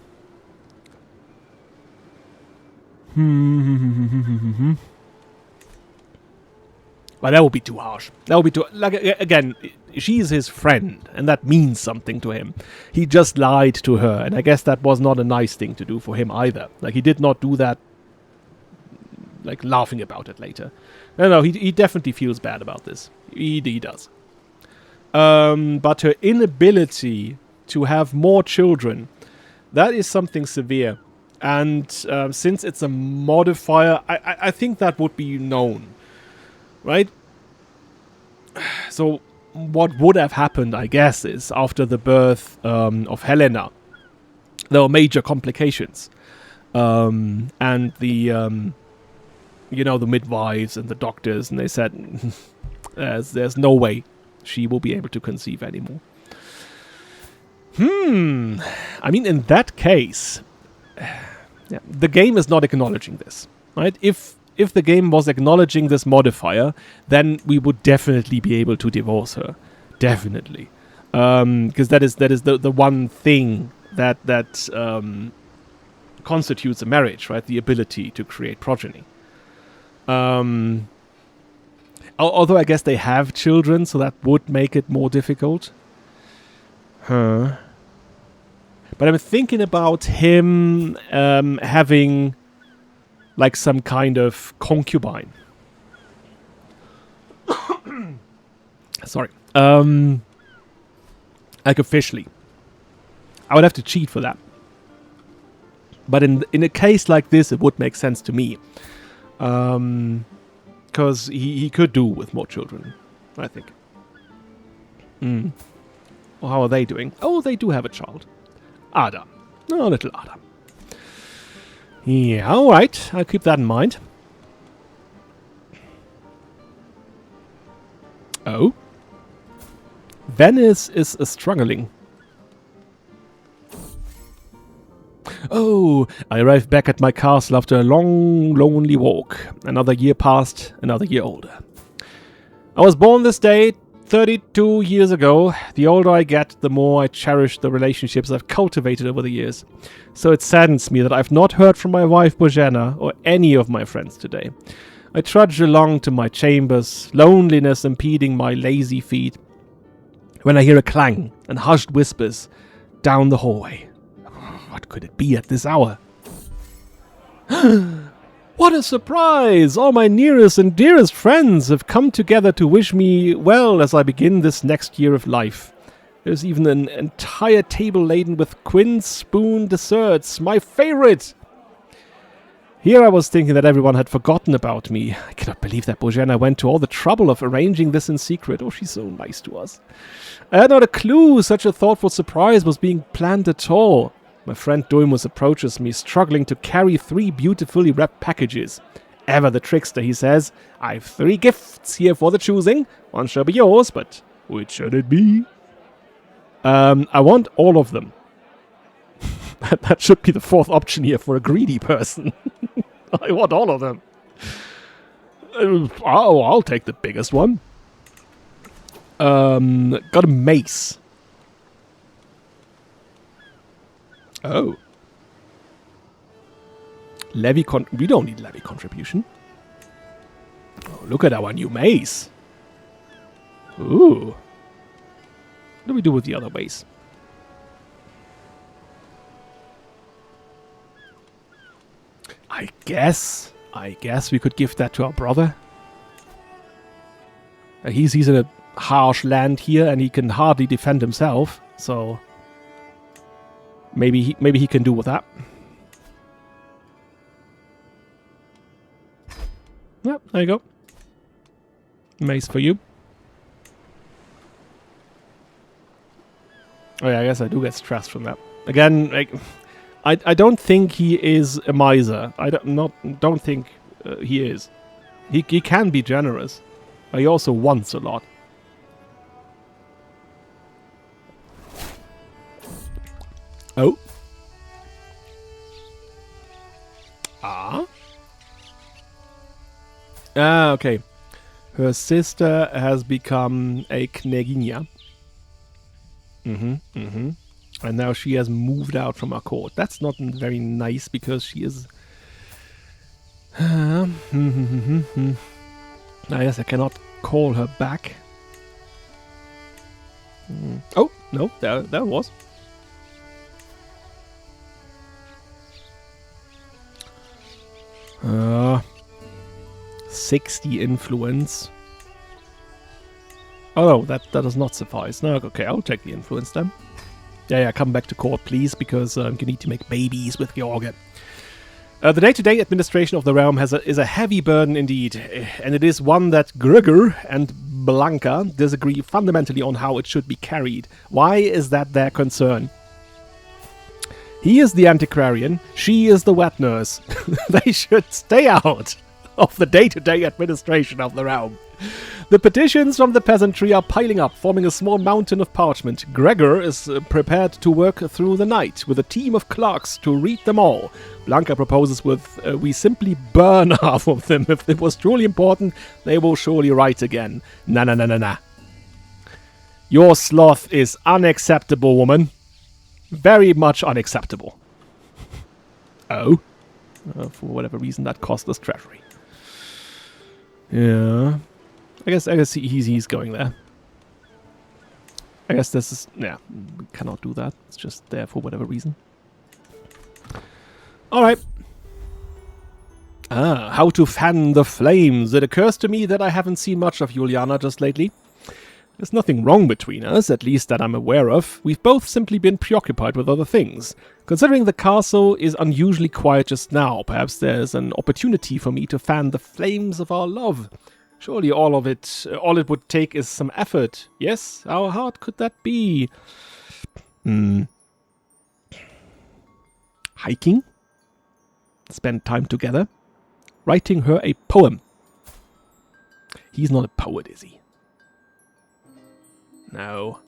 But that would be too harsh. That would be too... Like, again, she's his friend, and that means something to him. He just lied to her, and I guess that was not a nice thing to do for him either. Like, he did not do that, like, laughing about it later. No, he definitely feels bad about this. He does. But her inability to have more children, that is something severe. And since it's a modifier, I think that would be known. Right? So, what would have happened, I guess, is after the birth of Helena, there were major complications. And the, you know, the midwives and the doctors, and they said, there's no way she will be able to conceive anymore. I mean, in that case, yeah, the game is not acknowledging this, right? If the game was acknowledging this modifier, then we would definitely be able to divorce her. Definitely. Because that is the one thing that constitutes a marriage, right? The ability to create progeny. Although I guess they have children, so that would make it more difficult. But I'm thinking about him having... like some kind of concubine. Sorry. Like officially. I would have to cheat for that. But in a case like this, it would make sense to me. Because he could do with more children, I think. Well, how are they doing? Oh, they do have a child. Ada. Oh, little Ada. Yeah, alright. I'll keep that in mind. Oh? Venice is struggling. Oh, I arrived back at my castle after a long, lonely walk. Another year passed, another year older. I was born this day 32 years ago. The older I get, the more I cherish the relationships I've cultivated over the years. So it saddens me that I've not heard from my wife Božena or any of my friends today. I trudge along to my chambers, loneliness impeding my lazy feet, when I hear a clang and hushed whispers down the hallway. What could it be at this hour? What a surprise! All my nearest and dearest friends have come together to wish me well as I begin this next year of life. There's even an entire table laden with quince spoon desserts, my favorite! Here I was thinking that everyone had forgotten about me. I cannot believe that Božena went to all the trouble of arranging this in secret. Oh, she's so nice to us. I had not a clue such a thoughtful surprise was being planned at all. My friend Doimus approaches me, struggling to carry 3 beautifully wrapped packages. Ever the trickster, he says. I've 3 gifts here for the choosing. One shall be yours, but which should it be? I want all of them. That should be the 4th option here for a greedy person. I want all of them. I'll take the biggest one. Got a mace. Oh. We don't need levy contribution. Oh, look at our new mace. Ooh. What do we do with the other mace? I guess we could give that to our brother. He's in a harsh land here and he can hardly defend himself, so maybe he can do with that. Yep, there you go. Mace for you. Oh yeah, I guess I do get stressed from that. Again, like, I don't think he is a miser. I don't think he is. He can be generous, but he also wants a lot. Oh. Okay. Her sister has become a kneginya. And now she has moved out from our court. That's not very nice because she is... I guess I cannot call her back. Oh, no, there it was. Uh, 60 influence. Oh no, that does not suffice. No, okay, I'll take the influence then. Yeah, come back to court, please, because you need to make babies with Georgia. The day-to-day administration of the realm is a heavy burden indeed, and it is one that Gregor and Blanca disagree fundamentally on how it should be carried. Why is that their concern? He is the antiquarian, she is the wet nurse. They should stay out of the day-to-day administration of the realm. The petitions from the peasantry are piling up, forming a small mountain of parchment. Gregor is prepared to work through the night with a team of clerks to read them all. Blanca proposes we simply burn half of them. If it was truly important, they will surely write again. Nah. Your sloth is unacceptable, woman. Very much unacceptable. Oh. For whatever reason, that cost us treasury. Yeah. I guess he's going there. I guess this is... Yeah, we cannot do that. It's just there for whatever reason. Alright. How to fan the flames. It occurs to me that I haven't seen much of Juliana just lately. There's nothing wrong between us, at least that I'm aware of. We've both simply been preoccupied with other things. Considering the castle is unusually quiet just now, perhaps there's an opportunity for me to fan the flames of our love. Surely all it would take is some effort. Yes, how hard could that be? Hiking? Spend time together? Writing her a poem? He's not a poet, is he? No.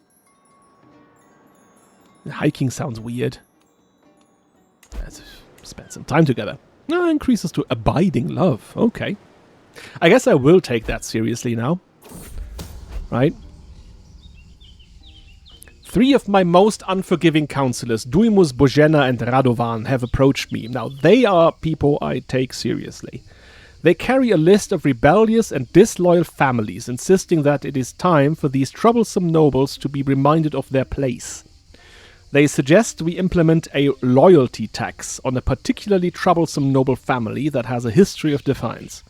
Hiking sounds weird. Let's spend some time together. Increases to abiding love. Okay. I guess I will take that seriously now. Right? 3 of my most unforgiving counselors, Duimus, Bojena, and Radovan, have approached me. Now, they are people I take seriously. They carry a list of rebellious and disloyal families, insisting that it is time for these troublesome nobles to be reminded of their place. They suggest we implement a loyalty tax on a particularly troublesome noble family that has a history of defiance.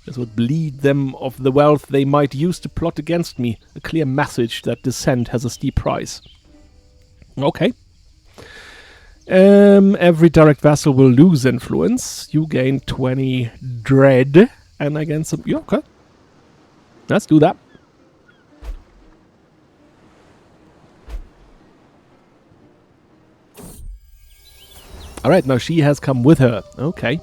This would bleed them of the wealth they might use to plot against me, a clear message that dissent has a steep price. Okay. Every direct vassal will lose influence. You gain 20 dread, and I gain some... Yeah, okay. Let's do that. Alright, now she has come with her. Okay.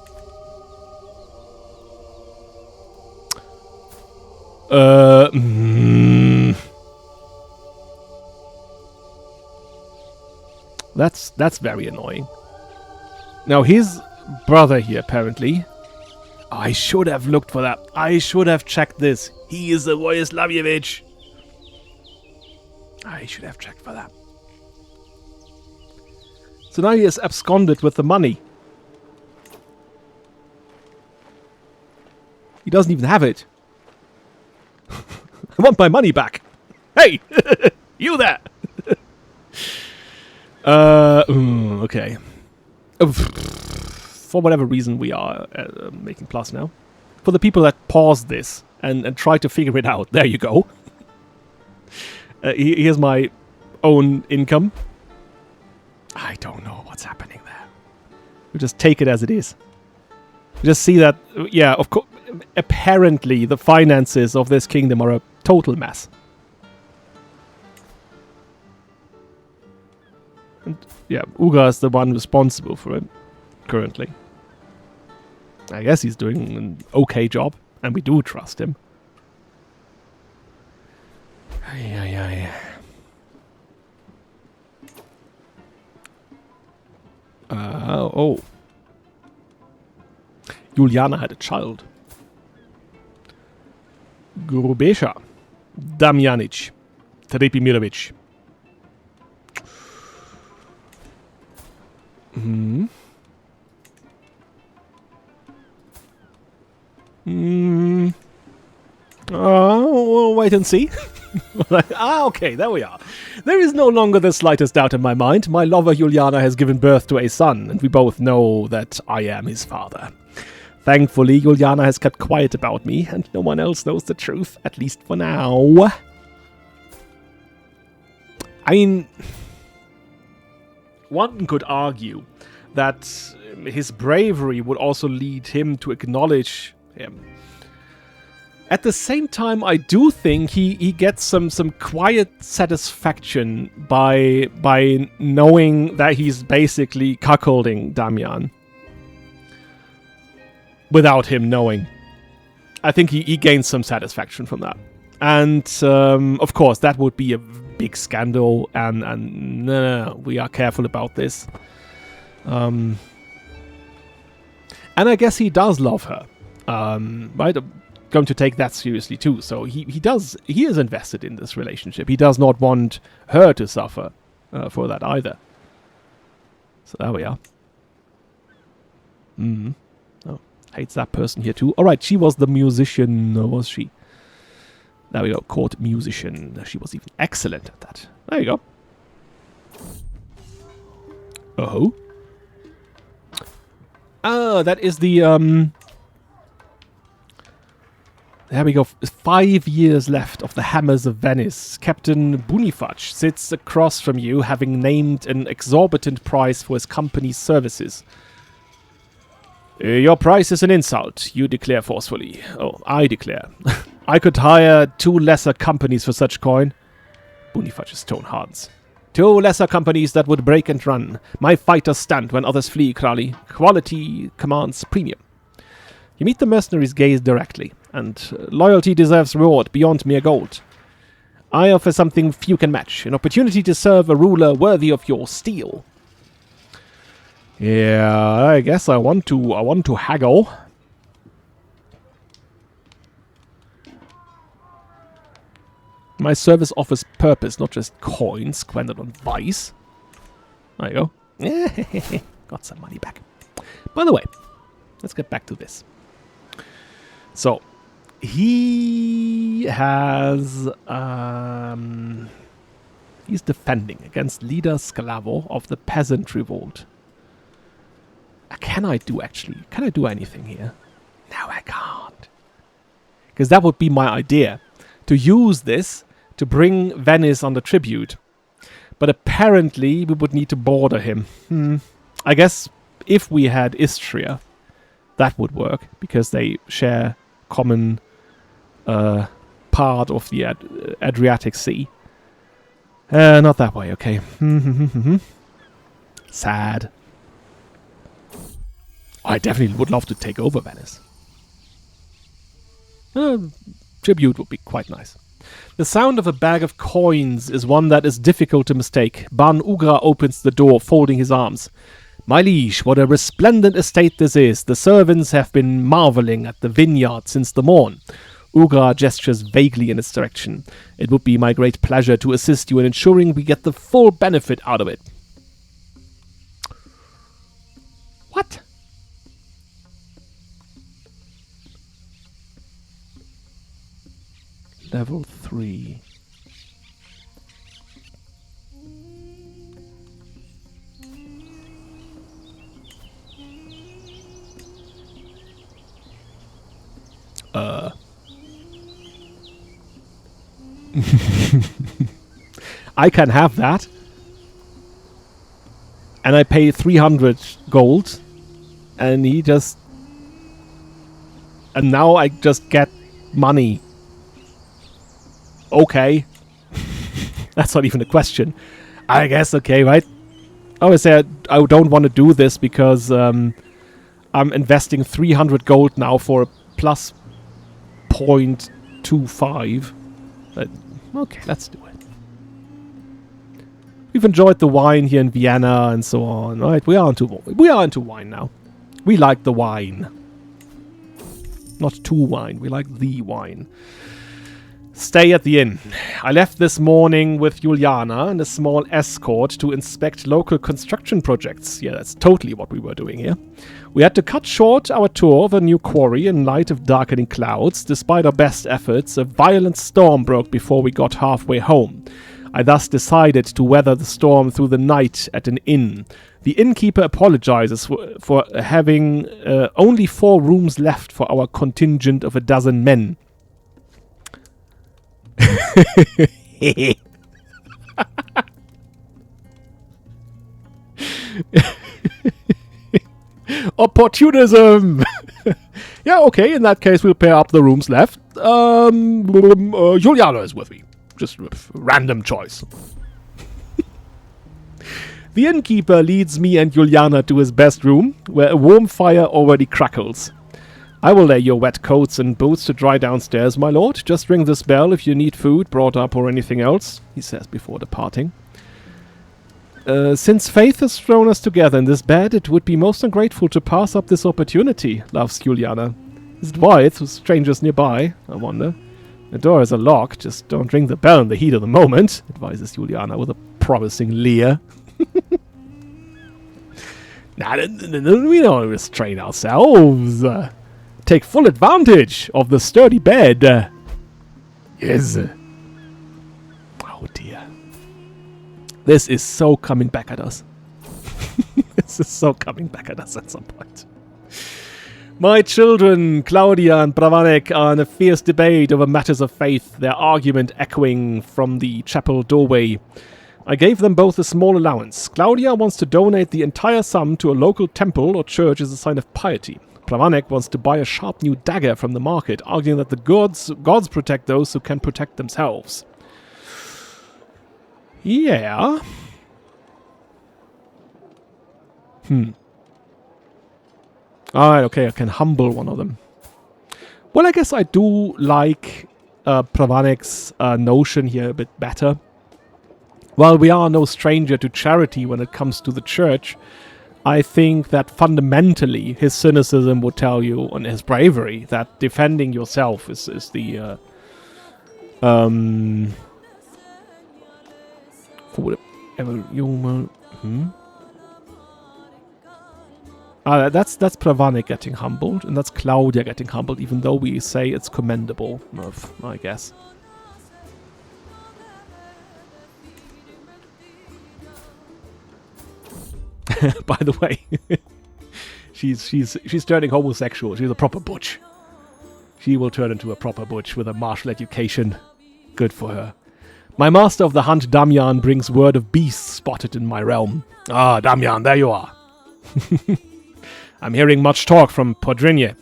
That's very annoying. Now his brother here, apparently. Oh, I should have looked for that. I should have checked this. He is the Vojislavievich. I should have checked for that. So now he is absconded with the money. He doesn't even have it. I want my money back. Hey! You there! Okay. For whatever reason, we are making plus now. For the people that pause this and try to figure it out, there you go. Here's my own income. I don't know what's happening there. We just take it as it is. We just see that, yeah, of course, apparently the finances of this kingdom are a total mess. And yeah, Uga is the one responsible for it, currently. I guess he's doing an okay job, and we do trust him. Oh. Juliana had a child. Grubesha. Damjanic. Trpimirović. We'll wait and see. Okay, there we are. There is no longer the slightest doubt in my mind. My lover Juliana has given birth to a son, and we both know that I am his father. Thankfully, Juliana has kept quiet about me, and no one else knows the truth, at least for now. I mean, one could argue that his bravery would also lead him to acknowledge him. At the same time, I do think he gets some quiet satisfaction by knowing that he's basically cuckolding Damian. Without him knowing. I think he gains some satisfaction from that. And, of course, that would be a big scandal, and no, we are careful about this. And I guess he does love her. Right? Going to take that seriously too. So he is invested in this relationship. He does not want her to suffer for that either. So there we are. Oh, hates that person here too. Alright, she was the musician, was she? There we go, court musician. She was even excellent at that. There you go. Oh. Ah, that is the there we go. 5 years left of the Hammers of Venice. Captain Banovinas sits across from you, having named an exorbitant price for his company's services. Your price is an insult, you declare forcefully. Oh, I declare. I could hire 2 lesser companies for such coin. Banovinas' tone hardens. 2 lesser companies that would break and run. My fighters stand when others flee, Kralj. Quality commands premium. You meet the mercenary's gaze directly, and loyalty deserves reward beyond mere gold. I offer something few can match. An opportunity to serve a ruler worthy of your steel. Yeah, I guess I want to haggle. My service offers purpose, not just coins squandered on vice. There you go. Got some money back. By the way, let's get back to this. So, he has... he's defending against leader Sklavo of the peasant revolt. Can I do anything here? No, I can't. Because that would be my idea. To use this to bring Venice under tribute. But apparently we would need to border him. I guess if we had Istria, that would work. Because they share common part of the Adriatic Sea. Not that way, okay. Sad. I definitely would love to take over Venice. Tribute would be quite nice. The sound of a bag of coins is one that is difficult to mistake. Ban Ugra opens the door, folding his arms. My liege, what a resplendent estate this is. The servants have been marveling at the vineyard since the morn. Ugra gestures vaguely in its direction. It would be my great pleasure to assist you in ensuring we get the full benefit out of it. What? Level 3. I can have that. And I pay 300 gold. And he just... And now I just get money. Okay. That's not even a question. I guess, okay, right? I always say I don't want to do this because I'm investing 300 gold now for a plus 0.25. But, okay, let's do it. We've enjoyed the wine here in Vienna and so on, right? We are into wine now. We like the wine. Not to wine, we like the wine. Stay at the inn. I left this morning with Juliana and a small escort to inspect local construction projects. Yeah, that's totally what we were doing here. We had to cut short our tour of a new quarry in light of darkening clouds. Despite our best efforts, a violent storm broke before we got halfway home. I thus decided to weather the storm through the night at an inn. The innkeeper apologizes for having only 4 rooms left for our contingent of 12 men. Opportunism. Yeah, okay, in that case we'll pair up the rooms left. Juliana is with me. Just a random choice. The innkeeper leads me and Juliana to his best room, where a warm fire already crackles. I will lay your wet coats and boots to dry downstairs, my lord. Just ring this bell if you need food brought up or anything else, he says before departing. Since fate has thrown us together in this bed, it would be most ungrateful to pass up this opportunity, laughs Juliana. Is it Wyeth, who's strangers nearby, I wonder? The door is unlocked, just don't ring the bell in the heat of the moment, advises Juliana with a promising leer. Nah, we don't restrain ourselves. Take full advantage of the sturdy bed. Yes. Oh dear. This is so coming back at us. This is so coming back at us at some point. My children, Claudia and Bravanek, are in a fierce debate over matters of faith, their argument echoing from the chapel doorway. I gave them both a small allowance. Claudia wants to donate the entire sum to a local temple or church as a sign of piety. Bravanek wants to buy a sharp new dagger from the market, arguing that the gods protect those who can protect themselves. Yeah. Alright, okay, I can humble one of them. Well, I guess I do like Pravanic's notion here a bit better. While we are no stranger to charity when it comes to the church, I think that fundamentally his cynicism would tell you, and his bravery, that defending yourself is the that's Pravanic getting humbled, and that's Claudia getting humbled, even though we say it's commendable, I guess. By the way, she's turning homosexual. She's a proper butch. She will turn into a proper butch with a martial education. Good for her. My master of the hunt, Damian, brings word of beasts spotted in my realm. Ah, Damian, there you are. I'm hearing much talk from Podrinje.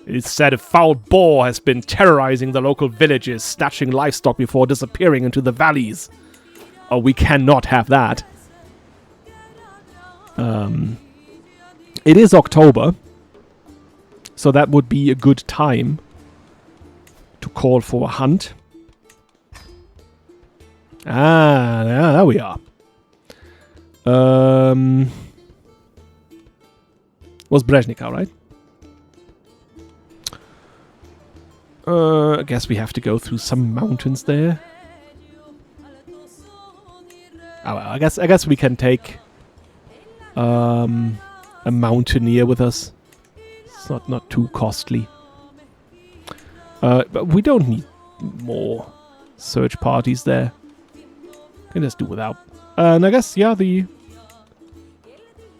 It is said a foul boar has been terrorizing the local villages, snatching livestock before disappearing into the valleys. Oh, we cannot have that. It is October, so that would be a good time to call for a hunt. Ah, there we are. Was Brezhnica, right? I guess we have to go through some mountains there. Oh, well, I guess we can take a mountaineer with us. It's not too costly. But we don't need more search parties there. Can just do without. And I guess, yeah, the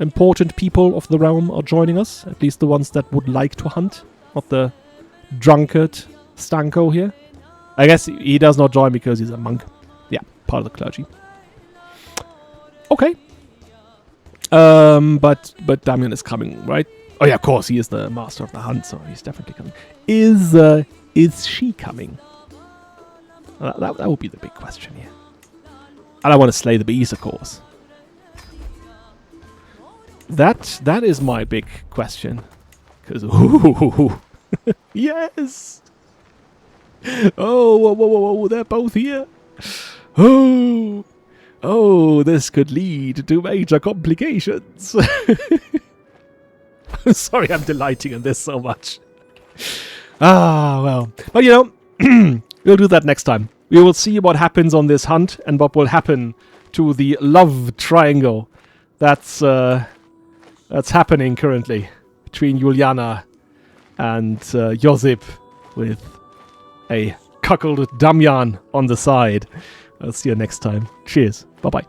important people of the realm are joining us. At least the ones that would like to hunt. Not the drunkard Stanko here. I guess he does not join because he's a monk. Yeah, part of the clergy. Okay. But Damian is coming, right? Oh yeah, of course, he is the master of the hunt, so he's definitely coming. Is she coming? That would be the big question here. And I want to slay the bees, of course. That is my big question. Because, ooh, yes! Oh, whoa, they're both here. Oh, this could lead to major complications. Sorry, I'm delighting in this so much. Ah, well. But, you know, we'll do that next time. We will see what happens on this hunt and what will happen to the love triangle that's happening currently between Juliana and Josip, with a cuckolded Damian on the side. I'll see you next time. Cheers. Bye-bye.